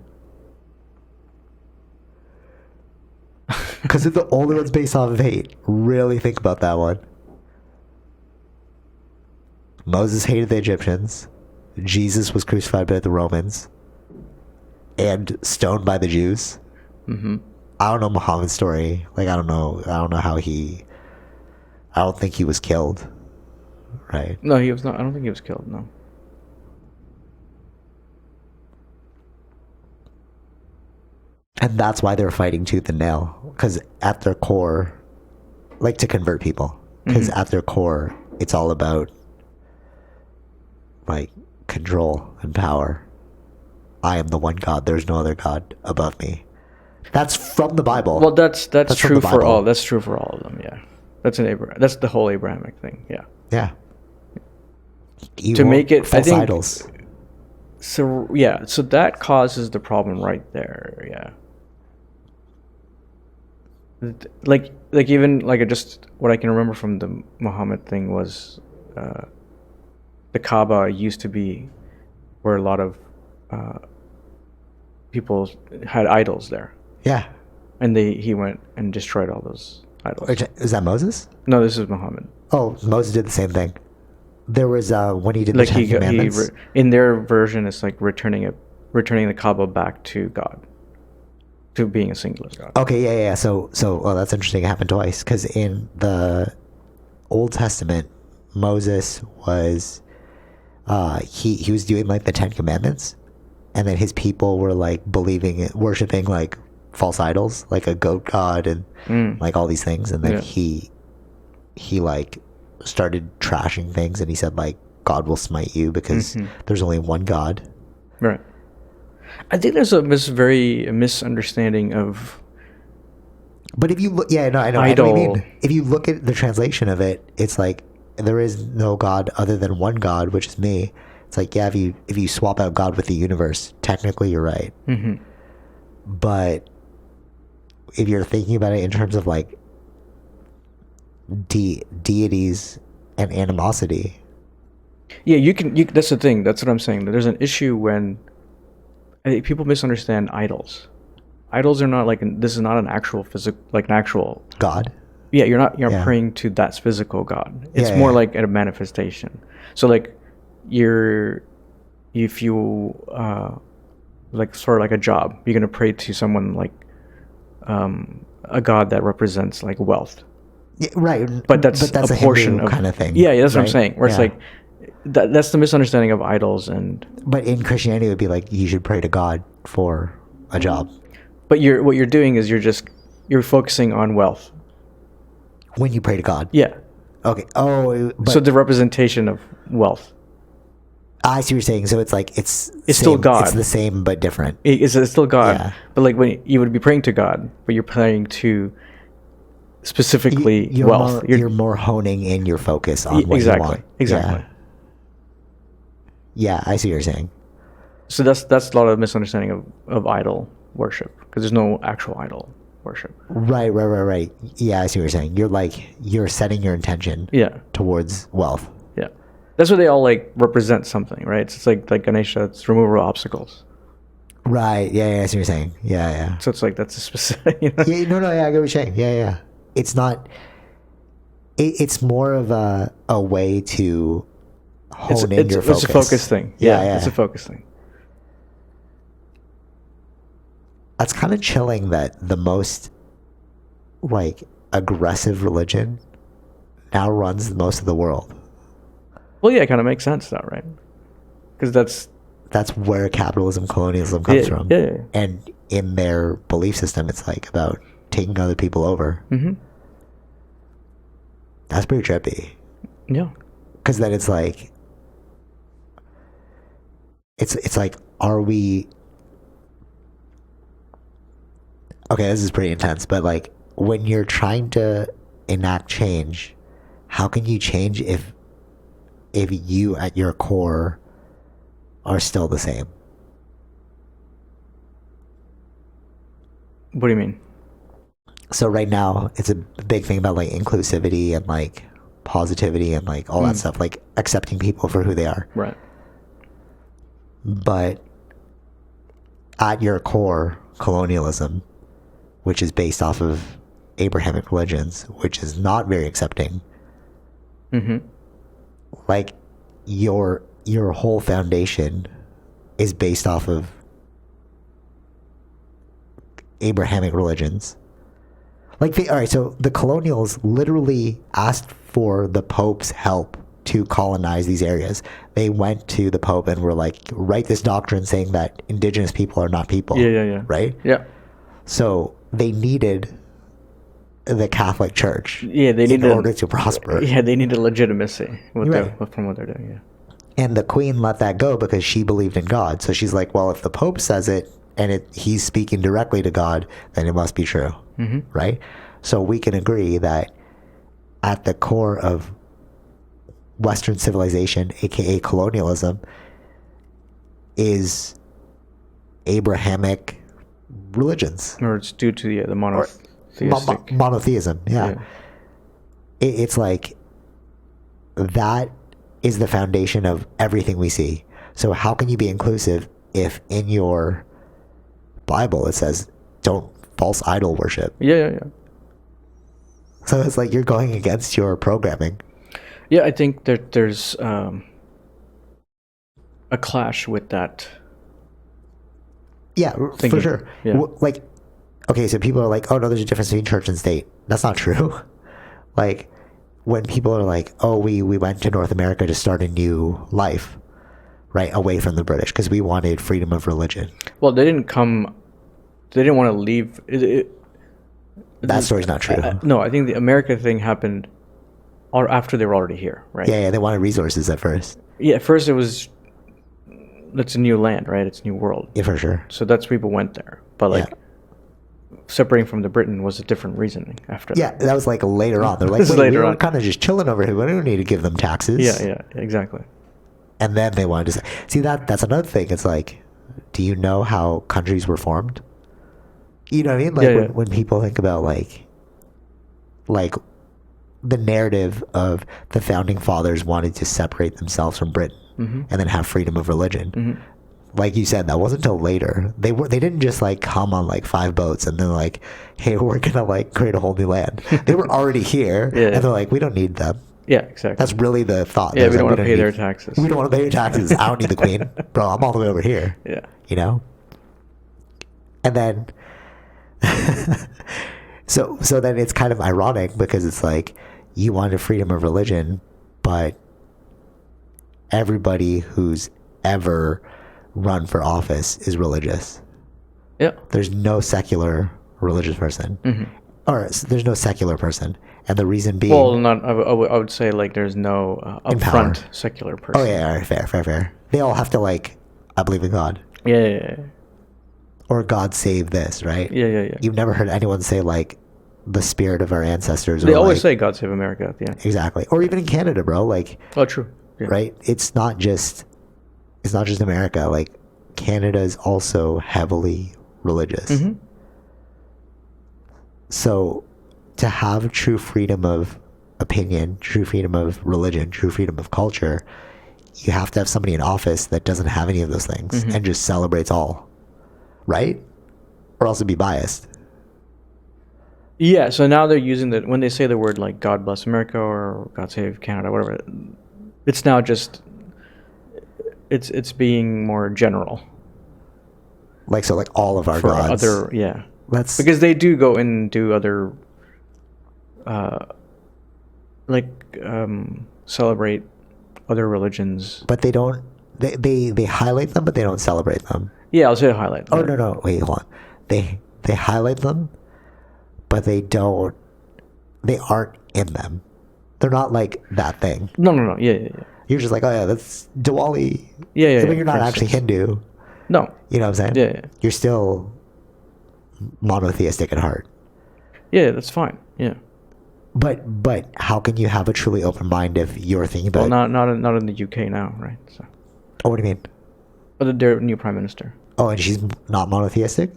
Because it's the only one's based off of hate. Really think about that one. Moses hated the Egyptians. Jesus was crucified by the Romans and stoned by the Jews. I don't know Muhammad's story. Like I don't know how I don't think he was killed. Right? No, he was not. I don't think he was killed. No. And that's why they're fighting tooth and nail, because at their core, like to convert people, because at their core, it's all about like control and power. I am the one God. There's no other God above me. That's from the Bible. Well, that's true for all. That's true for all of them. Yeah, that's the whole Abrahamic thing. Yeah. Evil, to make it false idols. So yeah, so that causes the problem right there. Yeah. Like even like just what I can remember from the Muhammad thing was the Kaaba used to be where a lot of people had idols there. Yeah. And he went and destroyed all those idols. Is that Moses? No, this is Muhammad. Oh, Moses did the same thing. There was when he did the Ten Commandments. In their version, it's like returning the Kaaba back to God, to being a singular God. Okay, yeah. So well, that's interesting. It happened twice because in the Old Testament, Moses was he was doing like the Ten Commandments, and then his people were like worshiping like false idols, like a goat god and like all these things, and then he like started trashing things, and he said like God will smite you because there's only one God. Right. I think there's a misunderstanding of. But if you look, I know what you mean. If you look at the translation of it, it's like there is no God other than one God, which is me. It's like, yeah, if you swap out God with the universe, technically you're right. Mm-hmm. But if you're thinking about it in terms of like deities and animosity, you can. That's the thing. That's what I'm saying. There's an issue when I think people misunderstand idols. Idols are not like this is not an actual physical, like an actual God. Yeah, you're not praying to that physical God. It's more like a manifestation. So like if you like sort of like a job, you're gonna pray to someone like a God that represents like wealth. Yeah, right. But that's a portion Hindu of kind of thing. Yeah, that's what I'm saying. Where it's like that's the misunderstanding of idols But in Christianity, it would be like you should pray to God for a job. But what you're doing is you're focusing on wealth. When you pray to God. Yeah. Okay. Oh. So the representation of wealth. I see what you're saying. So it's like it's still God. It's the same but different. It's still God. Yeah. But like when you would be praying to God, but you're praying to specifically wealth. You're more honing in your focus on what you want. Exactly. Yeah, I see what you're saying. So that's a lot of misunderstanding of idol worship because there's no actual idol worship. Right. Yeah, I see what you're saying. You're setting your intention towards wealth. Yeah. That's what they all like represent something, right? It's like Ganesha, it's removal of obstacles. Right. Yeah, I see what you're saying. Yeah. So it's like that's a specific. You know? Yeah. No. Yeah, I get what you're saying. Yeah. It's not. It's more of a way to hone in your focus. It's a focus thing. Yeah. It's a focus thing. That's kind of chilling that the most like aggressive religion now runs most of the world. Well, yeah, it kind of makes sense though, right? Because that's where capitalism, colonialism comes from. Yeah. And in their belief system, it's like about taking other people over. Mm-hmm. That's pretty trippy. Yeah. Because then it's like, it's like, are we? Okay, this is pretty intense, but like when you're trying to enact change, how can you change if you at your core are still the same? What do you mean? So right now, it's a big thing about like inclusivity and like positivity and like all that stuff, like accepting people for who they are. Right. But at your core, colonialism, which is based off of Abrahamic religions, which is not very accepting. Mm-hmm. Like your whole foundation is based off of Abrahamic religions. Like so the colonials literally asked for the Pope's help to colonize these areas. They went to the Pope and were like, write this doctrine saying that indigenous people are not people. Yeah. Right? Yeah. So they needed the Catholic Church in order to prosper. Yeah, they needed legitimacy from what they're doing, yeah. And the Queen let that go because she believed in God. So she's like, well, if the Pope says it and he's speaking directly to God, then it must be true, right? So we can agree that at the core of Western civilization, aka colonialism, is Abrahamic religions. Or it's due to the monotheistic. Monotheism, yeah. It's like that is the foundation of everything we see. So how can you be inclusive if in your Bible it says don't false idol worship? Yeah. So it's like you're going against your programming. Yeah, I think there's a clash with that. Yeah, thinking. For sure. Yeah. Like, okay, so people are like, oh no, there's a difference between church and state. That's not true. Like, when people are like, oh, we went to North America to start a new life, right, away from the British, because we wanted freedom of religion. Well, they didn't want to leave. That story's not true. No, I think the America thing happened or after they were already here, right? Yeah, they wanted resources at first. Yeah, at first it was, it's a new land, right? It's a new world. Yeah, for sure. So that's people went there. But like separating from the Britain was a different reasoning after that. Yeah, that was like later on. They're like, This is wait, later we were on. kind of just chilling over here. We don't need to give them taxes. Yeah, exactly. And then they wanted to see that's another thing. It's like, do you know how countries were formed? You know what I mean? Like when people think about like the narrative of the founding fathers wanting to separate themselves from Britain and then have freedom of religion. Like you said, that wasn't until later. They didn't just like come on like 5 boats and then like, hey, we're gonna like create a whole new land. They were already here, and they're like, we don't need them. Yeah, exactly. That's really the thought. Yeah, we don't want to pay their taxes. We don't want to pay your taxes. I don't need the queen, bro. I'm all the way over here. Yeah, you know. And then, so then it's kind of ironic because it's like you wanted freedom of religion, but everybody who's ever run for office is religious. Yeah. There's no secular religious person. Or there's no secular person. And the reason being... Well, not. I would say like there's no upfront secular person. Oh, yeah, all right, fair. They all have to like, I believe in God. Yeah. Or God save this, right? Yeah. You've never heard anyone say like the spirit of our ancestors. They or always like, say God save America at the end. Exactly. Or even in Canada, bro. Like... Oh, true. Yeah. Right? It's not just America. Like Canada is also heavily religious. So to have true freedom of opinion, true freedom of religion, true freedom of culture, you have to have somebody in office that doesn't have any of those things and just celebrates all, right? Or else it'd be biased. Yeah, so now they're using that when they say the word like God bless America or God save Canada, whatever, it's now just it's being more general. Like so like all of our for gods. That's because they do go and do other celebrate other religions. But they don't they highlight them but they don't celebrate them. Yeah, I'll say highlight. Oh no, wait, hold on. They highlight them but they aren't in them. They're not like that thing. No. Yeah. You're just like, oh yeah, that's Diwali. Yeah. But you're not actually Hindu. No. You know what I'm saying? Yeah. You're still monotheistic at heart. Yeah, that's fine. Yeah. But how can you have a truly open mind if you're thinking about? Well, not in the UK now, right? So. Oh, what do you mean? But their new prime minister. Oh, and she's not monotheistic?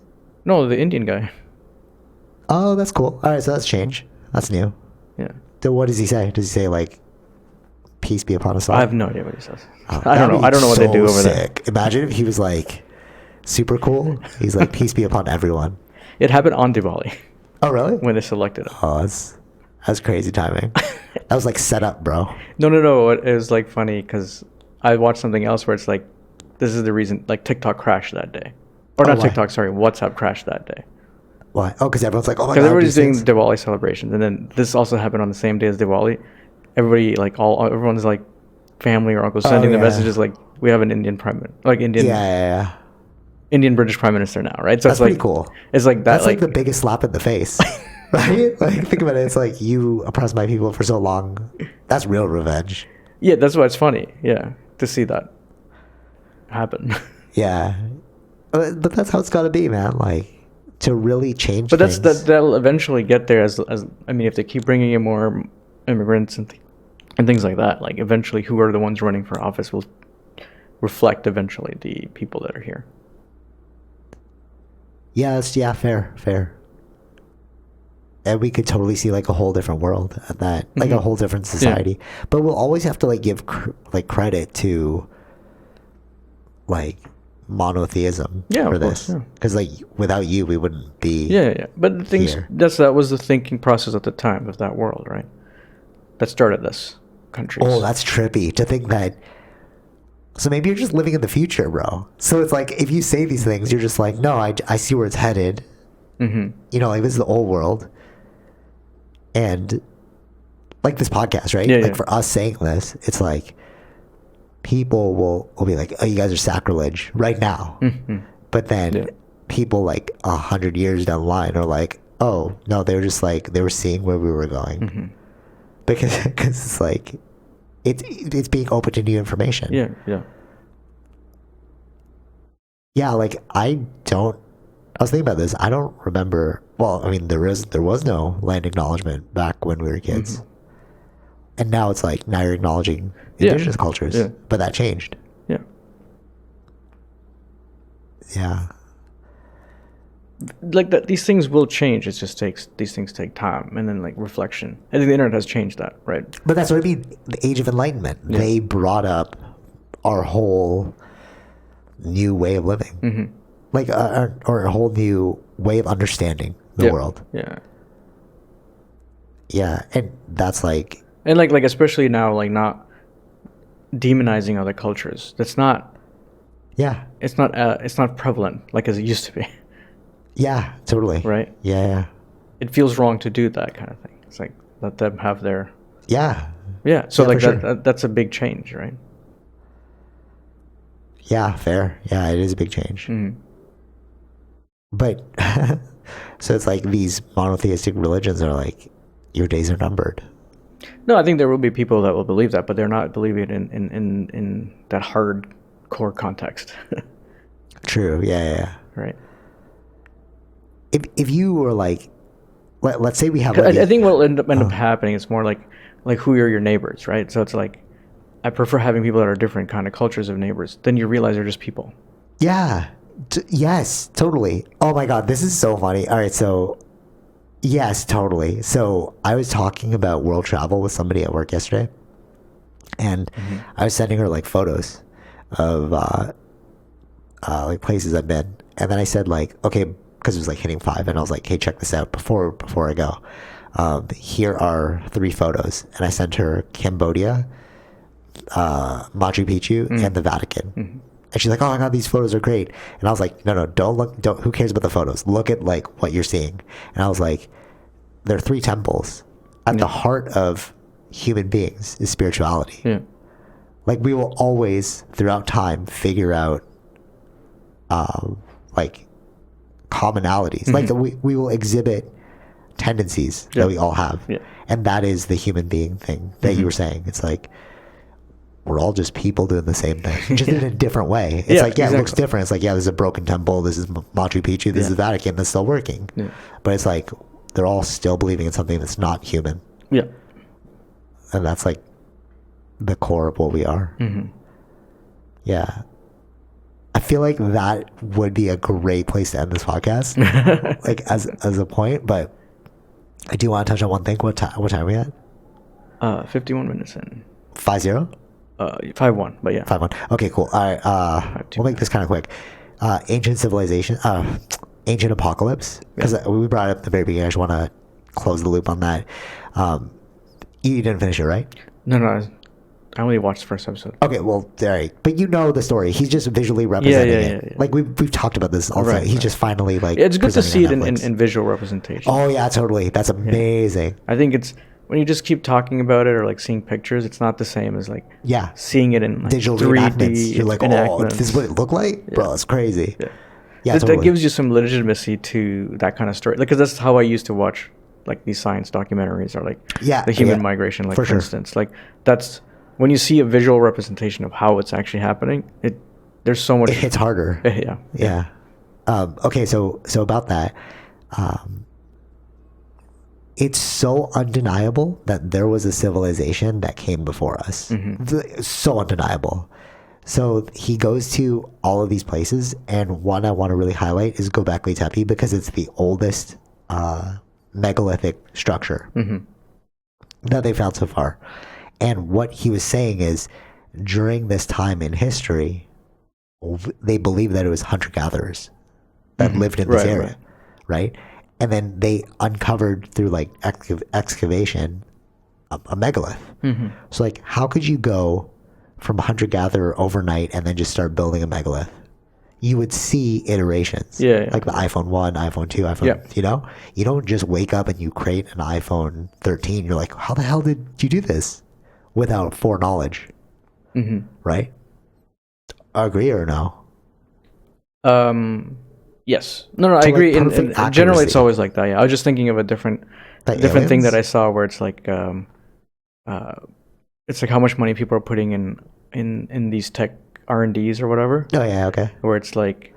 No, the Indian guy. Oh, that's cool. All right, so that's change. That's new. Yeah. So what does he say? Does he say like, "Peace be upon us all"? I have no idea what he says. I don't know. I don't know what they do over there. Imagine if he was like super cool. He's like, "Peace be upon everyone." It happened on Diwali. Oh, really? When they selected him. Oh, that's crazy timing. That was like set up, bro. No. It was like funny because I watched something else where it's like, this is the reason like TikTok crashed that day, or not TikTok. Sorry, WhatsApp crashed that day. Why? Oh, because everyone's like, oh my god. Because everybody's doing Diwali celebrations, and then this also happened on the same day as Diwali. Everybody everyone's like family or uncles sending the messages like, we have an Indian Indian British prime minister now, right? So that's it's like pretty cool. It's like that. That's like the biggest slap in the face, right? Like think about it. It's like you oppressed my people for so long. That's real revenge. Yeah, that's why it's funny. Yeah, to see that happen. Yeah, but that's how it's got to be, man. Like to really change. But that'll eventually get there. As I mean, if they keep bringing in more immigrants and things like that, like eventually, who are the ones running for office will reflect eventually the people that are here. Yeah, fair. And we could totally see like a whole different world at that, like a whole different society. Yeah. But we'll always have to like give like credit to like monotheism for this, because like without you, we wouldn't be. Yeah. But the things that was the thinking process at the time of that world, right? That started this country. Oh, that's trippy to think that. So maybe you're just living in the future, bro. So it's like, if you say these things, you're just like, no, I see where it's headed. You know, like this is the old world. And like this podcast, right? Like for us saying this, it's like people will be like, oh, you guys are sacrilege right now. But then people like 100 years down the line are like, oh, no, they were just like, they were seeing where we were going. because it's like it's being open to new information. Yeah, like I was thinking about this. I don't remember. Well, I mean, there was no land acknowledgement back when we were kids, and now it's like now you're acknowledging indigenous cultures, but that changed. Yeah. Like that, these things will change. It just these things take time, and then like reflection. I think the internet has changed that, right? But that's what I mean. The Age of Enlightenment. They brought up our whole new way of living, like or a whole new way of understanding the world. Yeah, and that's like, and like especially now, like not demonizing other cultures. That's not. Yeah, it's not prevalent like as it used to be. Yeah, totally. Right? Yeah. It feels wrong to do that kind of thing. It's like let them have their. Yeah. So like that's a big change, right? Yeah, fair. Yeah, it is a big change. But so it's like these monotheistic religions are like, your days are numbered. No, I think there will be people that will believe that, but they're not believing it in that hardcore context. True. Yeah. Right. If you were like, let's say we have. Like I think what will end up happening is more like who are your neighbors, right? So it's like, I prefer having people that are different kind of cultures of neighbors. Then you realize they're just people. Yeah. Yes, totally. Oh my God, this is so funny. All right, so yes, totally. So I was talking about world travel with somebody at work yesterday, and I was sending her like photos of like places I've been, and then I said like, okay, because it was like hitting 5, and I was like, hey, check this out before I go. Here are 3 photos, and I sent her Cambodia, Machu Picchu, and the Vatican. And she's like, oh my God, these photos are great. And I was like, no, don't look, who cares about the photos? Look at like what you're seeing. And I was like, there are 3 temples. At the heart of human beings is spirituality. Yeah. Like we will always, throughout time, figure out like commonalities. Like we will exhibit tendencies that we all have. Yeah. And that is the human being thing that you were saying. It's like, we're all just people doing the same thing, just in a different way. It's like, exactly. It looks different. It's like, this is a broken temple. This is Machu Picchu. This is Vatican. That's still working. Yeah. But it's like, they're all still believing in something that's not human. Yeah. And that's like the core of what we are. Yeah. I feel like that would be a great place to end this podcast, like as a point. But I do want to touch on one thing. What time are we at? 51 minutes in. 5-0? 5-1, but yeah. 5-1. Okay, cool. All right. We'll make this kind of quick. Ancient civilization, ancient apocalypse, because we brought it up at the very beginning. I just want to close the loop on that. You didn't finish it, right? No. I only watched the first episode. Okay, well, all right. But you know the story. He's just visually representing it. Yeah. Like we've talked about this all the time. He's just finally like. It's good to see it in visual representation. Oh yeah, totally. That's amazing. I think it's when you just keep talking about it or like seeing pictures, it's not the same as like seeing it in like digital 3D. You're like, oh, this is what it looked like, bro. It's crazy. Yeah, totally. That gives you some legitimacy to that kind of story, because that's how I used to watch like these science documentaries or like the human migration, like for instance, like that's. When you see a visual representation of how it's actually happening, there's so much. It hits harder. Yeah. Okay, so about that, it's so undeniable that there was a civilization that came before us. So undeniable. So he goes to all of these places, and one I want to really highlight is Göbekli Tepe, because it's the oldest megalithic structure that they found so far. And what he was saying is, during this time in history, they believed that it was hunter-gatherers that lived in this area, right? And then they uncovered through like excavation a megalith. So like, how could you go from hunter-gatherer overnight and then just start building a megalith? You would see iterations, like the iPhone 1, iPhone 2, iPhone, you know? You don't just wake up and you create an iPhone 13. You're like, how the hell did you do this? Without foreknowledge, right? Agree or no? Yes. No, I agree. In general, it's always like that. Yeah, I was just thinking of a different thing that I saw where it's like it's like how much money people are putting in these tech R&Ds or whatever. Oh yeah, okay. Where it's like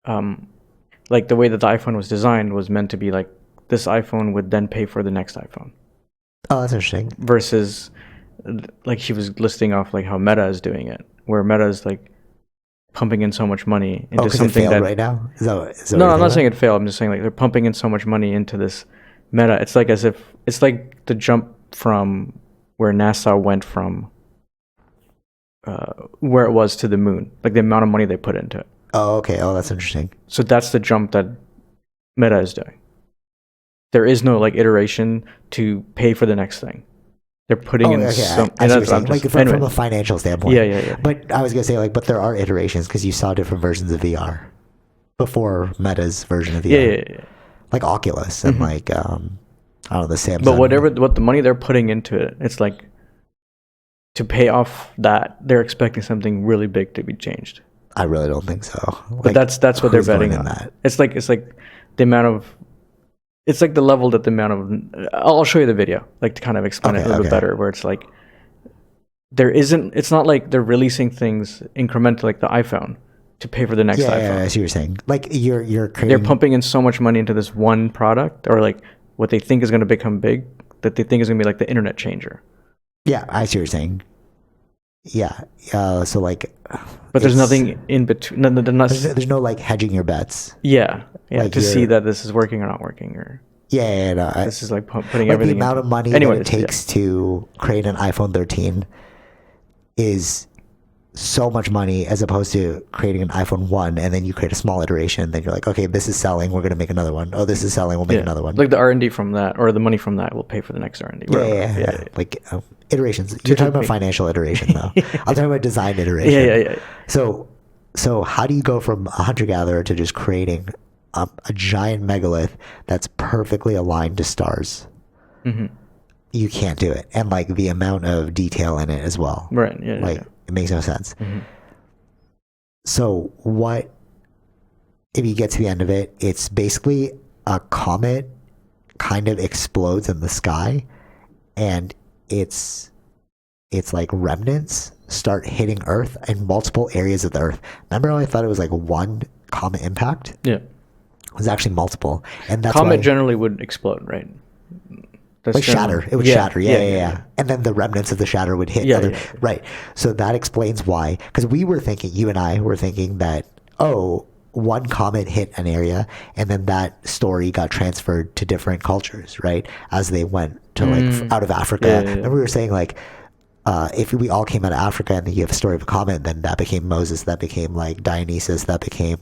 the way that the iPhone was designed was meant to be like this iPhone would then pay for the next iPhone. Oh, that's interesting. Versus like she was listing off like how Meta is doing it, where Meta is like pumping in so much money into something that right now. Is that no, I'm not saying it failed. I'm just saying like they're pumping in so much money into this Meta. It's like as if it's like the jump from where NASA went from where it was to the moon, like the amount of money they put into it. Oh, okay. Oh, that's interesting. So that's the jump that Meta is doing. There is no like iteration to pay for the next thing. They're putting in some. I see what you're saying. Like from a financial standpoint. Yeah. But I was gonna say like, but there are iterations because you saw different versions of VR before Meta's version of VR. Yeah. Like Oculus and like I don't know, the Samsung. But what the money they're putting into it, it's like to pay off that they're expecting something really big to be changed. I really don't think so. But that's what they're betting on. That? It's like the amount of. It's like the level that the amount of. I'll show you the video, like to kind of explain it a little bit better. Where it's like there isn't. It's not like they're releasing things incremental like the iPhone to pay for the next iPhone. Yeah, I see what you're saying. Like you're creating. They're pumping in so much money into this one product, or like what they think is going to become big, that they think is going to be like the internet changer. Yeah, I see what you're saying. Yeah. So like. But there's nothing in between. There's no like hedging your bets. Yeah, like to see that this is working or not working, or this is like putting like everything. The amount of money that it takes to create an iPhone 13 is so much money, as opposed to creating an iPhone 1 and then you create a small iteration. Then you're like, okay, this is selling. We're gonna make another one. Oh, this is selling. We'll make another one. Like the R&D from that, or the money from that, will pay for the next R&D. Yeah. Like iterations. You're talking about financial iteration, though. I'm talking about design iteration. Yeah. So how do you go from a hunter-gatherer to just creating a giant megalith that's perfectly aligned to stars? Mm-hmm. You can't do it. And like the amount of detail in it as well. Right, It makes no sense. Mm-hmm. So what, if you get to the end of it, it's basically a comet kind of explodes in the sky, and it's like remnants start hitting Earth in multiple areas of the Earth. Remember how I thought it was like one comet impact? Yeah. It was actually multiple. And that's comet generally would explode, right? That's like shatter. It would shatter. Yeah. And then the remnants of the shatter would hit other. Right. So that explains why. Because you and I were thinking that, one comet hit an area and then that story got transferred to different cultures, right? As they went to like out of Africa. And we were saying like, if we all came out of Africa and then you have a story of a comet, then that became Moses, that became like Dionysus, that became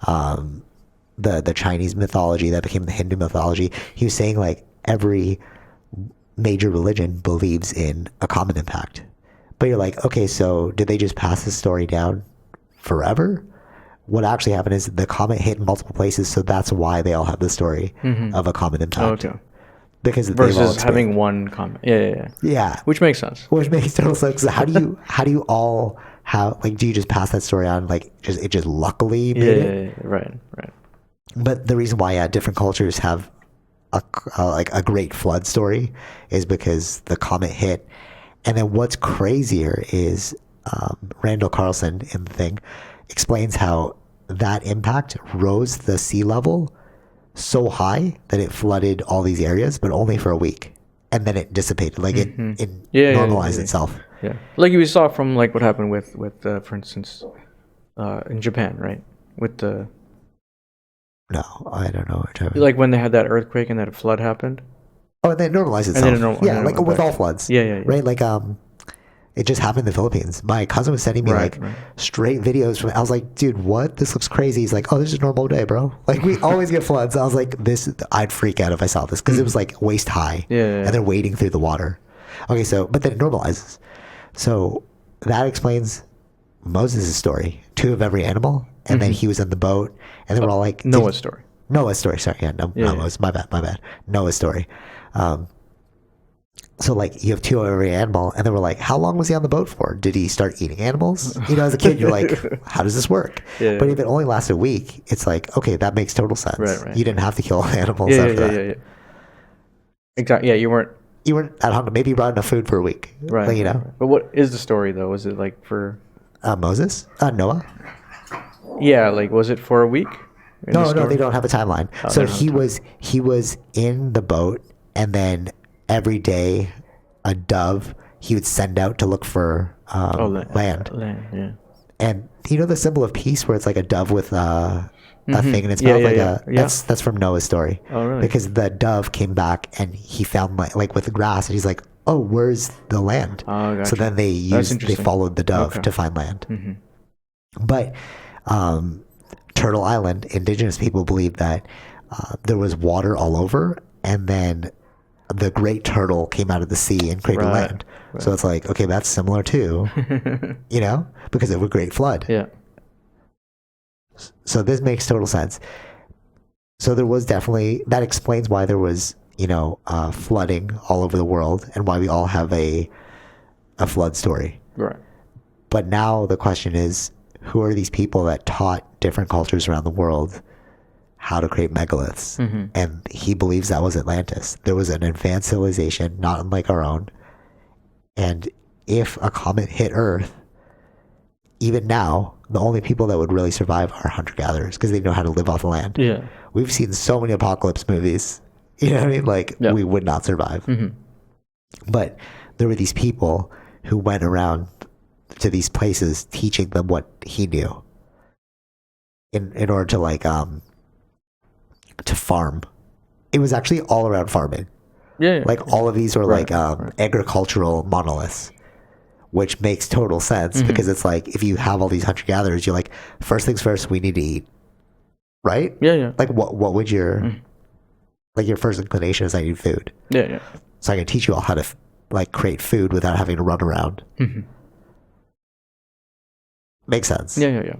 the Chinese mythology, that became the Hindu mythology. He was saying like every major religion believes in a comet impact. But you're like, okay, so did they just pass this story down forever? What actually happened is the comet hit in multiple places, so that's why they all have the story of a comet impact. Okay. Because versus having one comet. Yeah. Which makes sense. Which makes total sense. So how do you all have, like, do you just pass that story on, like, it just luckily made it? Right. But the reason why different cultures have a great flood story is because the comet hit. And then what's crazier is Randall Carlson in the thing explains how that impact rose the sea level so high that it flooded all these areas, but only for a week, and then it dissipated. Like it normalized itself. Yeah, like we saw from like what happened with for instance, in Japan, right? With the no, I don't know. Like when they had that earthquake and that flood happened. Oh, and then it normalized itself. Like with all floods. Yeah. Right, like it just happened in the Philippines. My cousin was sending me straight videos from. I was like, dude, what? This looks crazy. He's like, oh, this is a normal day, bro. Like we always get floods. I was like, I'd freak out if I saw this because it was like waist high. Yeah. And they're wading through the water. Okay, but then it normalizes. So that explains Moses' story. 2 of every animal, and then he was in the boat, and then we're all like Noah's story. Sorry, not Moses. My bad. Noah's story. So like you have 2 of every animal, and then we're like, how long was he on the boat for? Did he start eating animals? As a kid, you're like, how does this work? But if it only lasts a week, it's like, okay, that makes total sense. Right. You didn't have to kill all the animals after that. Yeah. Exactly. Yeah, you weren't You weren't that hungry. Maybe you brought enough food for a week. Right. Like, you know. Right. But what is the story though? Was it like for Moses? Noah? Yeah, like was it for a week? No, they don't have a timeline. So he was in the boat, and then every day a dove he would send out to look for land. Land, yeah. And you know the symbol of peace where it's like a dove with a thing in its mouth? That's from Noah's story. Oh, really? Because the dove came back and he found like with the grass, and he's like, oh, where's the land? Oh, gotcha. So then they followed the dove to find land. Mm-hmm. But Turtle Island, indigenous people believe that there was water all over, and then the great turtle came out of the sea and created land. Right. So it's like, okay, that's similar too, you know, because of a great flood. Yeah. So this makes total sense. So there was definitely, that explains why there was, you know, flooding all over the world and why we all have a flood story. Right. But now the question is, who are these people that taught different cultures around the world how to create megaliths? Mm-hmm. And he believes that was Atlantis. There was an advanced civilization, not unlike our own. And if a comet hit Earth, even now, the only people that would really survive are hunter-gatherers because they know how to live off the land. Yeah. We've seen so many apocalypse movies. You know what I mean? Like, we would not survive. Mm-hmm. But there were these people who went around to these places teaching them what he knew in order to, like, to farm. It was actually all around farming. Yeah. Like, all of these were, like, agricultural monoliths. Which makes total sense because it's like, if you have all these hunter-gatherers, you're like, first things first, we need to eat. Right? Yeah, yeah. Like, what would your... Like, your first inclination is I need food. Yeah, yeah. So I can teach you all how to, like, create food without having to run around. Mm-hmm. Makes sense. Yeah, yeah, yeah.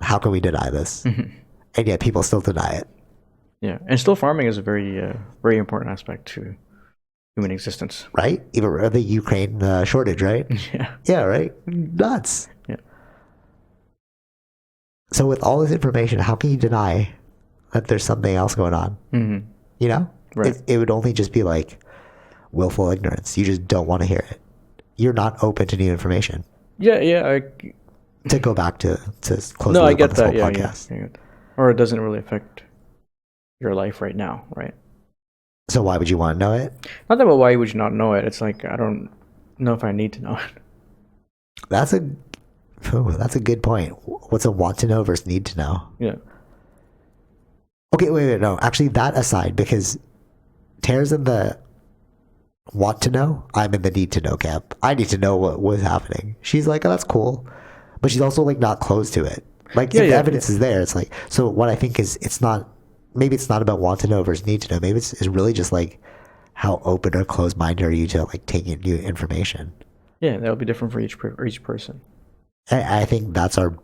How can we deny this? Mm-hmm. And yet people still deny it. Yeah, and still farming is a very, very important aspect to human existence. Right? Even the Ukraine shortage, right? Yeah. Yeah, right? Nuts. Yeah. So with all this information, how can you deny that there's something else going on? Mm-hmm. You know? Right. It would only just be like willful ignorance. You just don't want to hear it. You're not open to new information. Yeah, yeah. To go back to close the no, loop I get on this that. whole Yeah, podcast. yeah. Or it doesn't really affect your life right now, right? So why would you want to know it? Not that, but why would you not know it? It's like, I don't know if I need to know it. That's a good point. What's a want to know versus need to know? Yeah. Okay, wait, no. Actually, that aside, because Tara's in the want to know, I'm in the need to know camp. I need to know what was happening. She's like, oh, that's cool. But she's also, like, not close to it. Like, if the evidence is there, it's like... So what I think is, maybe it's not about want to know versus need to know. Maybe it's really just, like, how open or closed-minded are you to, like, taking new information? Yeah, that'll be different for each person. I think that's our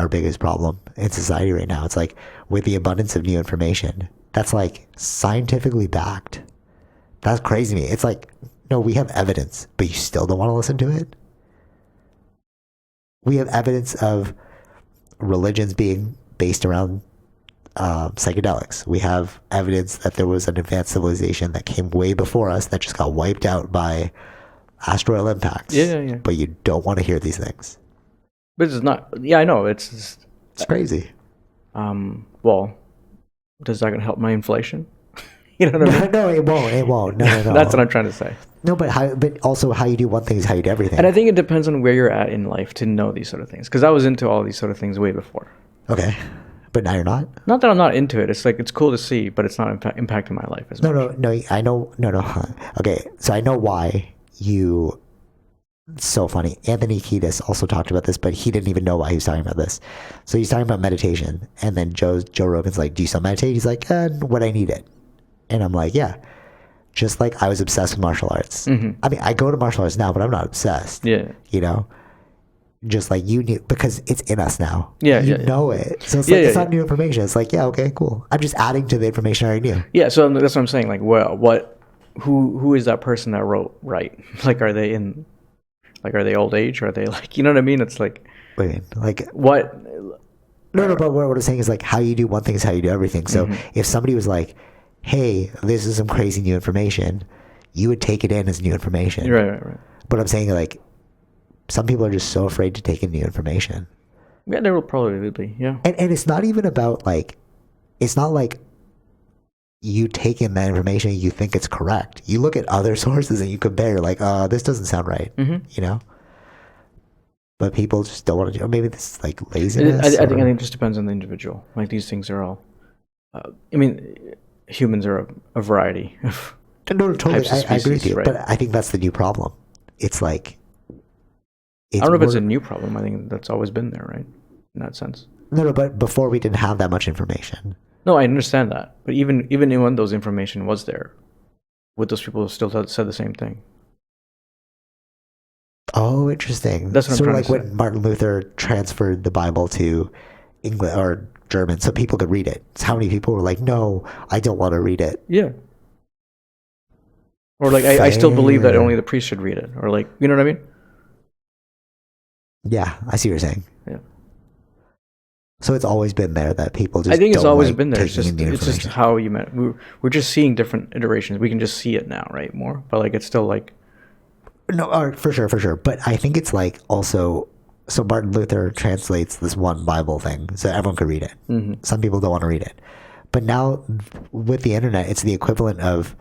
biggest problem in society right now. It's like, with the abundance of new information, that's, like, scientifically backed. That's crazy to me. It's like, no, we have evidence, but you still don't want to listen to it? We have evidence of religions being based around psychedelics. We have evidence that there was an advanced civilization that came way before us that just got wiped out by asteroidal impacts. Yeah. But you don't want to hear these things. But it's not... Yeah, I know. It's crazy. Well, does that help my inflation? You know what I mean? No, it won't. No. That's what I'm trying to say. No, but also how you do one thing is how you do everything. And I think it depends on where you're at in life to know these sort of things. Because I was into all these sort of things way before. Okay. But now you're not? Not that I'm not into it. It's like, it's cool to see, but it's not impacting my life as much. No, I know. No. Okay, so I know why you... It's so funny. Anthony Kiedis also talked about this, but he didn't even know why he was talking about this. So he's talking about meditation. And then Joe Rogan's like, do you still meditate? He's like, when I need it. And I'm like, yeah. Just like I was obsessed with martial arts. Mm-hmm. I mean, I go to martial arts now, but I'm not obsessed. Yeah. You know? Just like you knew, because it's in us now. Yeah, you know it. So it's like, it's not new information. It's like, yeah, okay, cool. I'm just adding to the information I already knew. Yeah, so that's what I'm saying. Like, who is that person that wrote right? Like, are they old age? Or are they like, you know what I mean? It's like... Wait, like... What? No, but what I'm saying is like, how you do one thing is how you do everything. So if somebody was like, hey, this is some crazy new information, you would take it in as new information. Right. But I'm saying, like, some people are just so afraid to take in new information. Yeah, there will probably be, yeah. And it's not even about, like, it's not like you take in that information and you think it's correct. You look at other sources and you compare, like, this doesn't sound right, you know? But people just don't want to do it. Or maybe this is, like, laziness. I think it just depends on the individual. Like, these things are all... I mean, humans are a variety of totally. types of species, I agree with you. right? But I think that's the new problem. It's like... I don't know if it's a new problem. I think that's always been there, right? In that sense. No, but before we didn't have that much information. No, I understand that. But even when those information was there, would those people still said the same thing? Oh, interesting. That's what I'm trying to say. When Martin Luther transferred the Bible to English or German so people could read it. So how many people were like, no, I don't want to read it? Yeah. Or like, I still believe that only the priest should read it. Or like, you know what I mean? Yeah, I see what you're saying. Yeah. So it's always been there that people just. I think it's always like been there. It's just how you met. We're just seeing different iterations. We can just see it now, right? More, but like it's still like. No, for sure. But I think it's like also. So Martin Luther translates this one Bible thing so everyone could read it. Mm-hmm. Some people don't want to read it, but now with the internet, it's the equivalent of.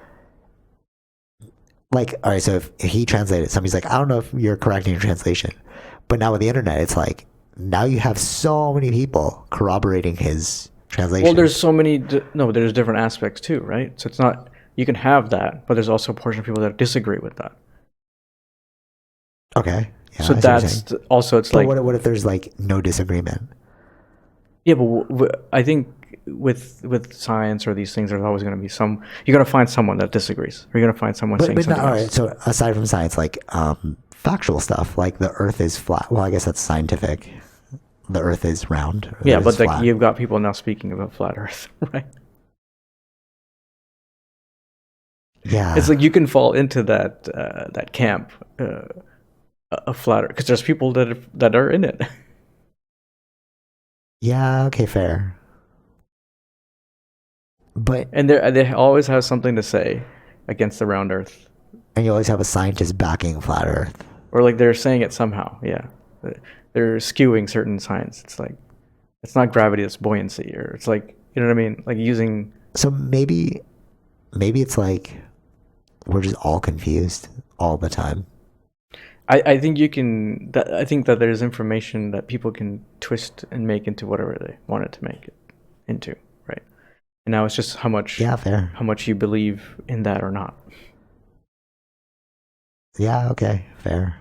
Like, all right, so if he translated, somebody's like, I don't know if you're correct in your translation. But now with the internet, it's like, now you have so many people corroborating his translation. Well, there's so many, there's different aspects too, right? So it's not, you can have that, but there's also a portion of people that disagree with that. Okay. Yeah, so that's also, it's but like. What if there's like no disagreement? Yeah, but I think with science or these things, there's always going to be you're going to find someone that disagrees. Or you're going to find someone saying something else. All right, so aside from science, like factual stuff, like the earth is flat. Well, I guess that's scientific. The earth is round. Yeah, but like you've got people now speaking about flat earth, right? Yeah. It's like you can fall into that camp of flat earth because there's people that are in it. Yeah, okay, fair. But and they always have something to say against the round earth. And you always have a scientist backing flat earth. Or like they're saying it somehow, yeah. They're skewing certain science. It's like, it's not gravity, it's buoyancy. Or it's like, you know what I mean? Like using... So maybe it's like we're just all confused all the time. I think I think that there's information that people can twist and make into whatever they want it to make it into, right? And now it's just how much you believe in that or not. Yeah, okay, fair.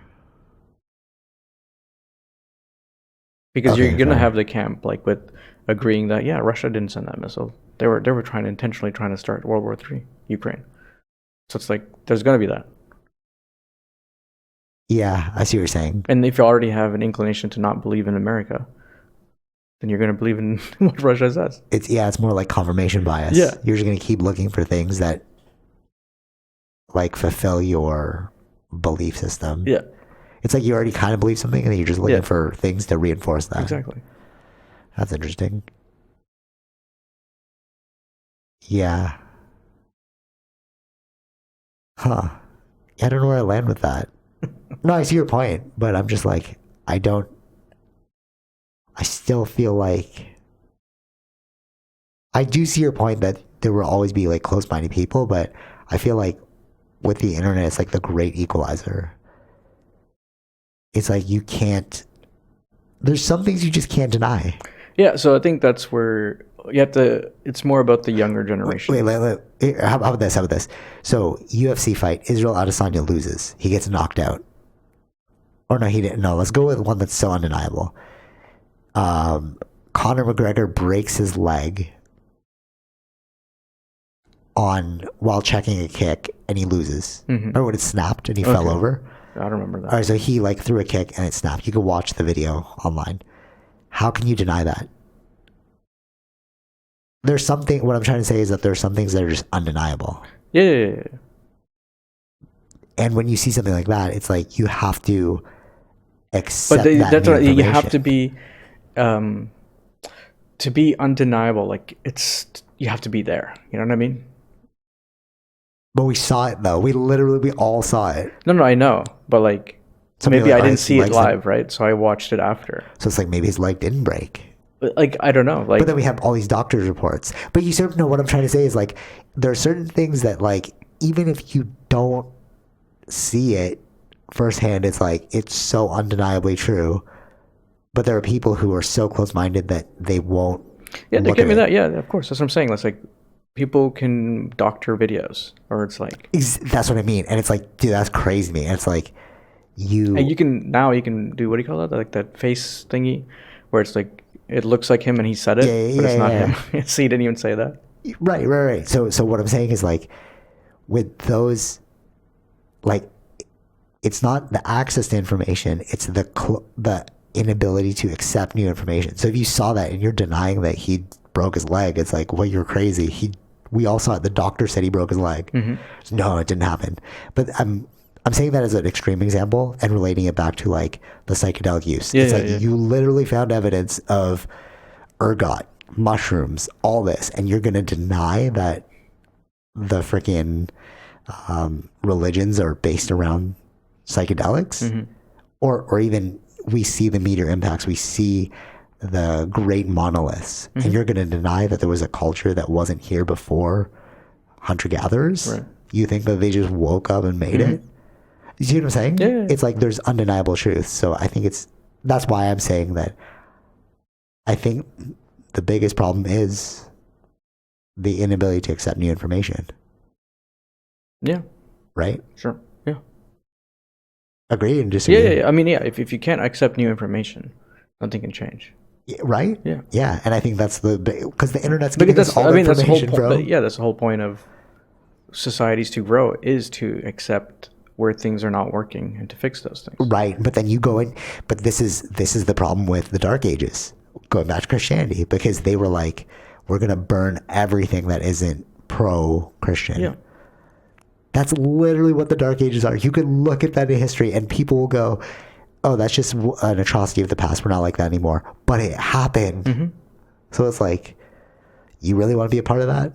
Because you're gonna have the camp like with agreeing that Russia didn't send that missile. They were intentionally trying to start World War III, Ukraine. So it's like there's gonna be that. Yeah, I see what you're saying. And if you already have an inclination to not believe in America, then you're gonna believe in what Russia says. It's more like confirmation bias. Yeah. You're just gonna keep looking for things that like fulfill your belief system. Yeah. It's like you already kind of believe something and then you're just looking for things to reinforce that. Exactly. That's interesting. Yeah. Huh. I don't know where I land with that. No, I see your point, but I'm just like, I still feel like I do see your point that there will always be like close-minded people, but I feel like with the internet, it's like the great equalizer. It's like there's some things you just can't deny. Yeah, so I think that's where you have to, it's more about the younger generation. Wait, how about this? So, UFC fight, Israel Adesanya loses. He gets knocked out. Or no, he didn't. No, let's go with one that's so undeniable. Conor McGregor breaks his leg while checking a kick and he loses. Mm-hmm. Remember when it snapped and he fell over? I don't remember that. All right, so he like threw a kick and it snapped. You can watch the video online. How can you deny that? There's something, what I'm trying to say is that there's some things that are just undeniable. Yeah. And when you see something like that, it's like you have to accept that's what you have to be undeniable. Like you have to be there. You know what I mean? But we saw it though. We all saw it. No, I know, but like maybe I didn't see it live, right? So I watched it after. So it's like maybe his leg didn't break. But like I don't know. Like, but then we have all these doctors' reports. But you sort of know what I'm trying to say is like there are certain things that like even if you don't see it firsthand, it's like it's so undeniably true. But there are people who are so close-minded that they won't. Yeah, they give me that. Yeah, of course. That's what I'm saying. It's like people can doctor videos, or it's like that's what I mean. And it's like, dude, that's crazy to me. And it's like and you can do, what do you call that? Like that face thingy, where it's like it looks like him and he said it, but it's not him. So he didn't even say that. Right. So what I'm saying is like with those, like it's not the access to information; it's the inability to accept new information. So if you saw that and you're denying that he broke his leg, it's like, well, you're crazy. We all saw it. The doctor said he broke his leg. Mm-hmm. No, it didn't happen. But I'm saying that as an extreme example and relating it back to like the psychedelic use. It's like you literally found evidence of ergot, mushrooms, all this, and you're going to deny that the freaking religions are based around psychedelics, mm-hmm. or even we see the meteor impacts, we see the great monoliths, mm-hmm. and you're going to deny that there was a culture that wasn't here before hunter-gatherers? Right. You think that they just woke up and made mm-hmm. it? You see what I'm saying? Yeah. It's like there's undeniable truth. So I think that's why I'm saying that I think the biggest problem is the inability to accept new information. Yeah. Right? Sure. Yeah. Agree and disagree? Yeah. I mean, yeah, if you can't accept new information, nothing can change. Right? Yeah. Yeah, and I think that's because the internet's giving us all the information, bro. That's the whole point of societies to grow, is to accept where things are not working and to fix those things. Right, but then you go in, but this is the problem with the Dark Ages, going back to Christianity, because they were like, we're going to burn everything that isn't pro-Christian. Yeah. That's literally what the Dark Ages are. You can look at that in history and people will go, oh, that's just an atrocity of the past. We're not like that anymore. But it happened. Mm-hmm. So it's like, you really want to be a part of that?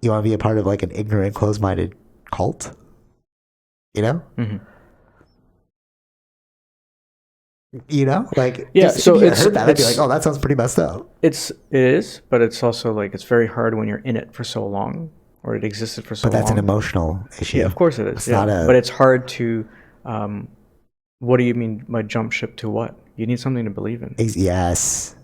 You want to be a part of like an ignorant, closed-minded cult? You know? Mm-hmm. You know? Like, yeah, so if you heard that, I'd be like, oh, that sounds pretty messed up. It is, but it's also like, it's very hard when you're in it for so long, or it existed for so long. But that's an emotional issue. Yeah, of course it is. It's not but it's hard to... what do you mean by jump ship to what? You need something to believe in. Yes.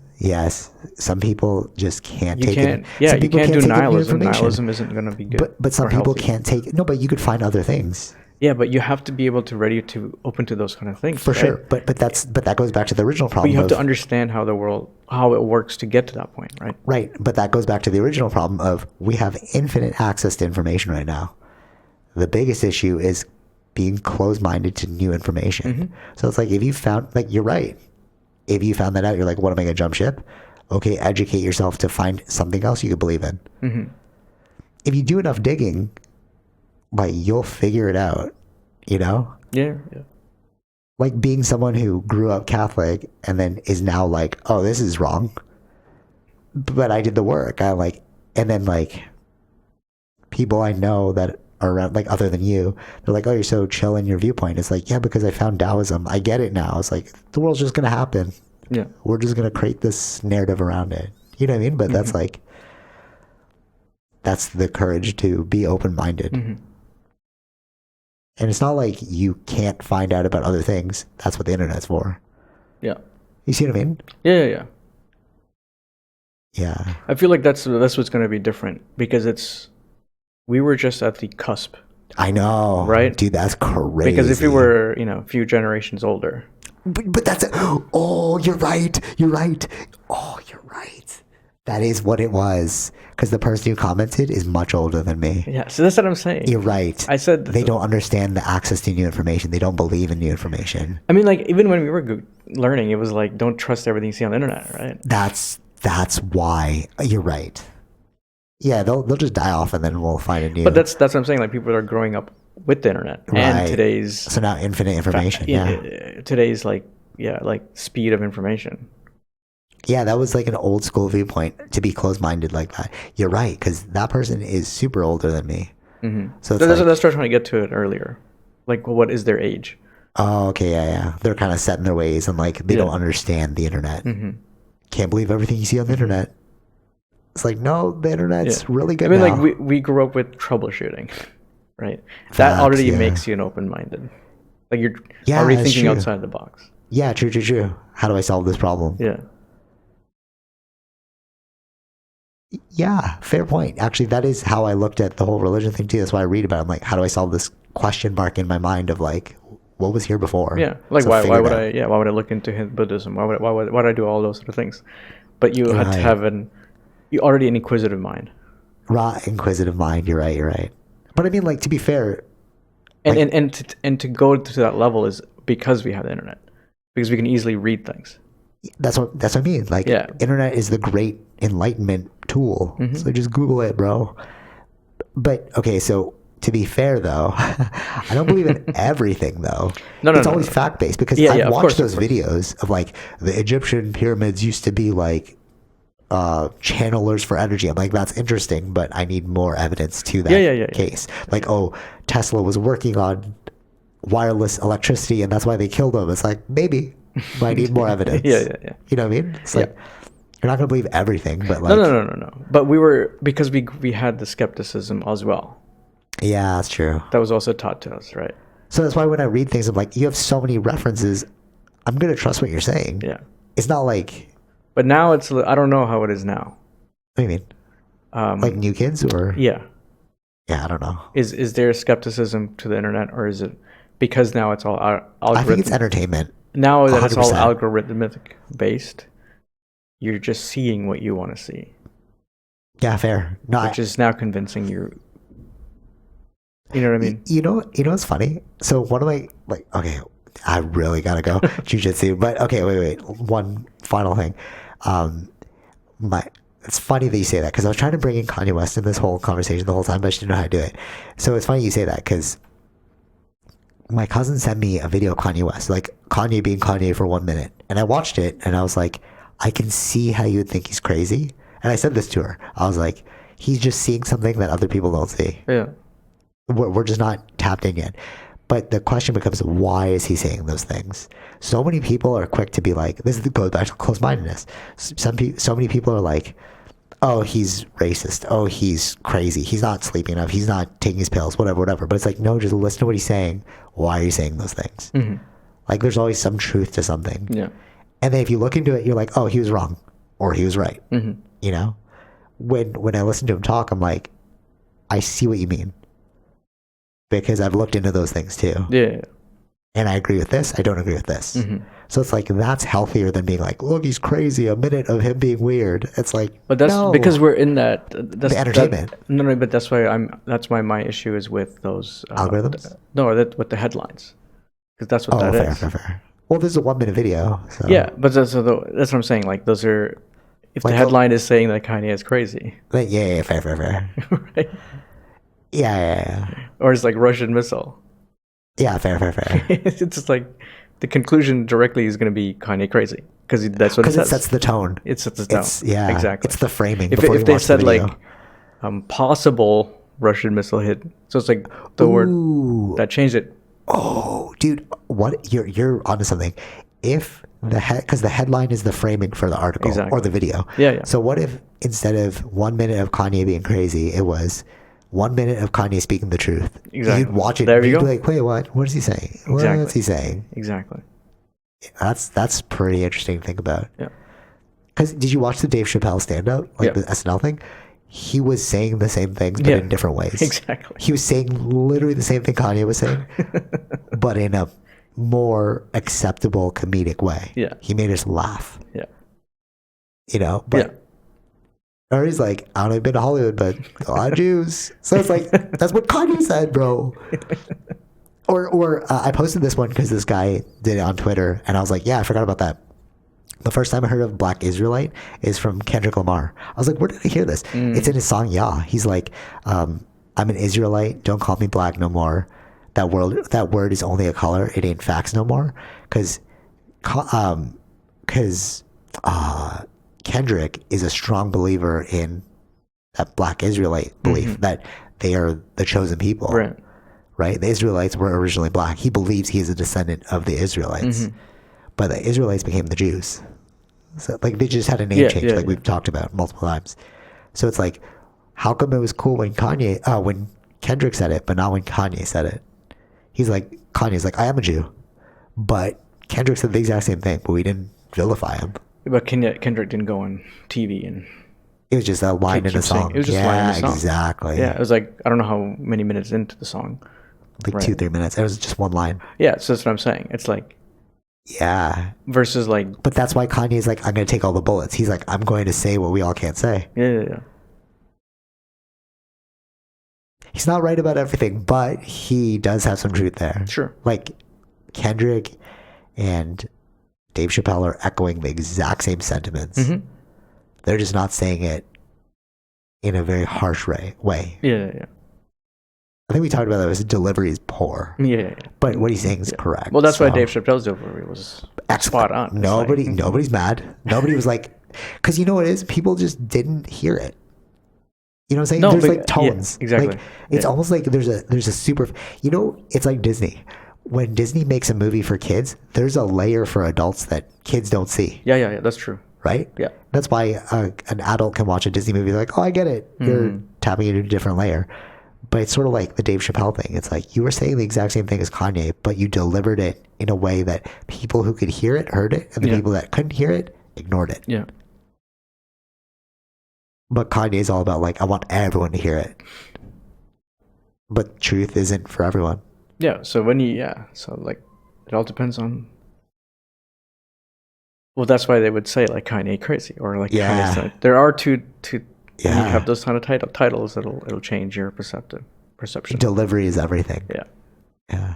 Some people just can't take it. Yeah, you can't do nihilism. Nihilism isn't going to be good. But some people can't take it. No, but you could find other things. Yeah, but you have to be able to open to those kind of things. For sure. But that goes back to the original problem. But you have to understand how it works to get to that point, right? Right. But that goes back to the original problem of we have infinite access to information right now. The biggest issue is being closed-minded to new information. Mm-hmm. So it's like, if you found, like, you're right. If you found that out, you're like, what, am I going to jump ship? Okay, educate yourself to find something else you could believe in. Mm-hmm. If you do enough digging, like, you'll figure it out, you know? Yeah. Like being someone who grew up Catholic and then is now like, oh, this is wrong. But I did the work. And then like people I know that are around, like, other than you, they're like, oh, you're so chill in your viewpoint. It's like, yeah, because I found Taoism. I get it now. It's like, the world's just going to happen. Yeah. We're just going to create this narrative around it. You know what I mean? But mm-hmm. that's like, that's the courage to be open-minded. Mm-hmm. And it's not like you can't find out about other things. That's what the internet's for. Yeah. You see what I mean? Yeah. Yeah. I feel like that's what's going to be different, because we were just at the cusp. I know. Right? Dude, that's crazy. Because if we were, a few generations older. But that's it. Oh, you're right. Oh, you're right. That is what it was. Because the person who commented is much older than me. Yeah, so that's what I'm saying. You're right. I said... They don't understand the access to new information. They don't believe in new information. I mean, like, even when we were learning, it was like, don't trust everything you see on the internet, right? That's why. You're right. Yeah, they'll just die off and then we'll find a new... But that's what I'm saying. Like, people are growing up with the internet. Right. And today's... So now infinite information, Today's, like speed of information. Yeah, that was like an old school viewpoint, to be closed-minded like that. You're right, because that person is super older than me. So it's that's what I was trying to get to it earlier. Like, what is their age? Oh, okay, yeah. They're kind of set in their ways and like they don't understand the internet. Can't believe everything you see on the internet. It's like, no, the internet's really good now. Like we grew up with troubleshooting, right? That already makes you an open-minded. Like you're already thinking outside the box. Yeah, true. How do I solve this problem? Yeah. Yeah, fair point. Actually, that is how I looked at the whole religion thing too. That's why I read about it. I'm like, how do I solve this question mark in my mind of like, what was here before? Yeah, like why would I look into Buddhism? Why would I do all those sort of things? But you had to have you already an inquisitive mind. Right, inquisitive mind. You're right. But I mean, like, to be fair, and to go to that level is because we have the internet, because we can easily read things. That's what I mean. Like, internet is the great enlightenment tool. So just Google it, bro. But okay, so to be fair though, I don't believe in everything though. It's always fact based because I've watched those videos of like the Egyptian pyramids used to be like channelers for energy. I'm like, that's interesting, but I need more evidence to that case. Like, oh, Tesla was working on wireless electricity and that's why they killed him. It's like, maybe, but I need more evidence. Yeah. You know what I mean? It's like, you're not going to believe everything, but like... No. But because we had the skepticism as well. Yeah, that's true. That was also taught to us, right? So that's why when I read things, I'm like, you have so many references, I'm going to trust what you're saying. Yeah. It's not like... But now I don't know how it is now. What do you mean? Like new kids or... Yeah. Yeah, I don't know. Is there skepticism to the internet, or is it because now it's all algorithmic? I think it's entertainment. Now that 100%. It's all algorithmic based, you're just seeing what you want to see. Yeah, fair. No, which is now convincing you. You know what I mean? You know what's funny? So one of my, like, okay, I really gotta go jujitsu, but okay, wait. One final thing. It's funny that you say that because I was trying to bring in Kanye West in this whole conversation the whole time, but I just didn't know how to do it. So it's funny you say that because my cousin sent me a video of Kanye West, like Kanye being Kanye for 1 minute, and I watched it and I was like, I can see how you would think he's crazy. And I said this to her. I was like, he's just seeing something that other people don't see. Yeah. We're just not tapped in yet. But the question becomes, why is he saying those things? So many people are quick to be like, this goes back to close-mindedness. So many people are like, oh, he's racist. Oh, he's crazy. He's not sleeping enough. He's not taking his pills, whatever. But it's like, no, just listen to what he's saying. Why are you saying those things? Like, there's always some truth to something. Yeah. And then if you look into it, you're like, oh, he was wrong. Or he was right. You know? When I listen to him talk, I'm like, I see what you mean. Because I've looked into those things too. Yeah. And I agree with this. I don't agree with this. So it's like, that's healthier than being like, look, he's crazy. A minute of him being weird. It's like, but that's because we're in that's the entertainment. No, but that's why my issue is with those algorithms. With the headlines, because that's what that is. Fair. Well, this is a 1 minute video. So. Yeah, but that's what I'm saying. Like, those are, if like the headline is saying that Kanye is crazy. Yeah, fair. Right. Yeah. Or it's like Russian missile. Yeah, fair. It's just like the conclusion directly is going to be Kanye crazy because that's what it says. Because it sets the tone. It sets the tone. Yeah, exactly. It's the framing. If they said like possible Russian missile hit, so it's like the word that changed it. Oh, dude, what you're onto something. If because the headline is the framing for the article or the video. Yeah. So what if instead of 1 minute of Kanye being crazy, it was 1 minute of Kanye speaking the truth? Exactly. You'd watch it. There you you'd go. Be like, wait, what? What is he saying? Exactly. What's he saying? Exactly. That's pretty interesting to think about. Yeah. Because did you watch the Dave Chappelle stand-up, like the SNL thing? He was saying the same things, but in different ways. Exactly. He was saying literally the same thing Kanye was saying, but in a more acceptable comedic way. Yeah. He made us laugh. Yeah. You know, but or he's like, I don't know, been to Hollywood, but a lot of Jews. So it's like, that's what Kanye said, bro. Or I posted this one because this guy did it on Twitter, and I was like, yeah, I forgot about that. The first time I heard of Black Israelite is from Kendrick Lamar. I was like, where did I hear this? It's in his song, Yeah. He's like, I'm an Israelite. Don't call me black no more. That word is only a color. It ain't facts no more. Because Kendrick is a strong believer in that Black Israelite belief, that they are the chosen people. Right? The Israelites were originally black. He believes he is a descendant of the Israelites. But the Israelites became the Jews. So like they just had a name change, like we've talked about multiple times. So it's like, how come it was cool when when Kendrick said it, but not when Kanye said it? Kanye's like, I am a Jew. But Kendrick said the exact same thing, but we didn't vilify him. But Kendrick didn't go on TV and... It was just a line in a song. It was just a line in a song. Exactly. Yeah, it was like, I don't know how many minutes into the song. Like 2-3 minutes. It was just one line. Yeah, so that's what I'm saying. It's like... Yeah. Versus like... But that's why Kanye's like, I'm going to take all the bullets. He's like, I'm going to say what we all can't say. Yeah. He's not right about everything, but he does have some truth there. Sure. Like, Kendrick and Dave Chappelle are echoing the exact same sentiments. They're just not saying it in a very harsh way. Yeah. I think we talked about that. His delivery is poor. Yeah. But what he's saying is correct. Well, that's why Dave Chappelle's delivery was spot on. Nobody's mad. Nobody was like, because you know what it is? People just didn't hear it. You know what I'm saying? There's like tones. Yeah, exactly. Like, it's almost like there's a super, it's like Disney. When Disney makes a movie for kids, there's a layer for adults that kids don't see. Yeah, that's true. Right? Yeah. That's why an adult can watch a Disney movie like, oh, I get it. You're tapping into a different layer. But it's sort of like the Dave Chappelle thing. It's like you were saying the exact same thing as Kanye, but you delivered it in a way that people who could hear it heard it, and the people that couldn't hear it ignored it. Yeah. But Kanye's all about like, I want everyone to hear it. But truth isn't for everyone. Yeah. So so like it all depends on. Well, that's why they would say like Kanye crazy or like Kanye. There are two. You have those kind of titles it'll change your perception. Delivery is everything. Yeah.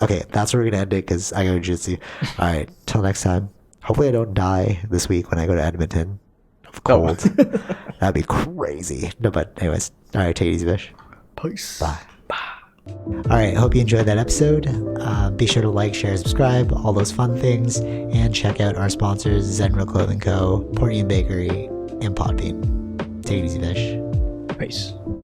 Okay, that's where we're gonna end it because I go to jiu-jitsu. All right, till next time. Hopefully I don't die this week when I go to Edmonton of cold. That'd be crazy. No, but anyways, all right, take it easy, Vish. Peace. Bye. All right, hope you enjoyed that episode. Be sure to like, share, subscribe, all those fun things, and check out our sponsors, Zenro Clothing Co., Portian Bakery, and Podbean. Take it easy, Vish. Peace.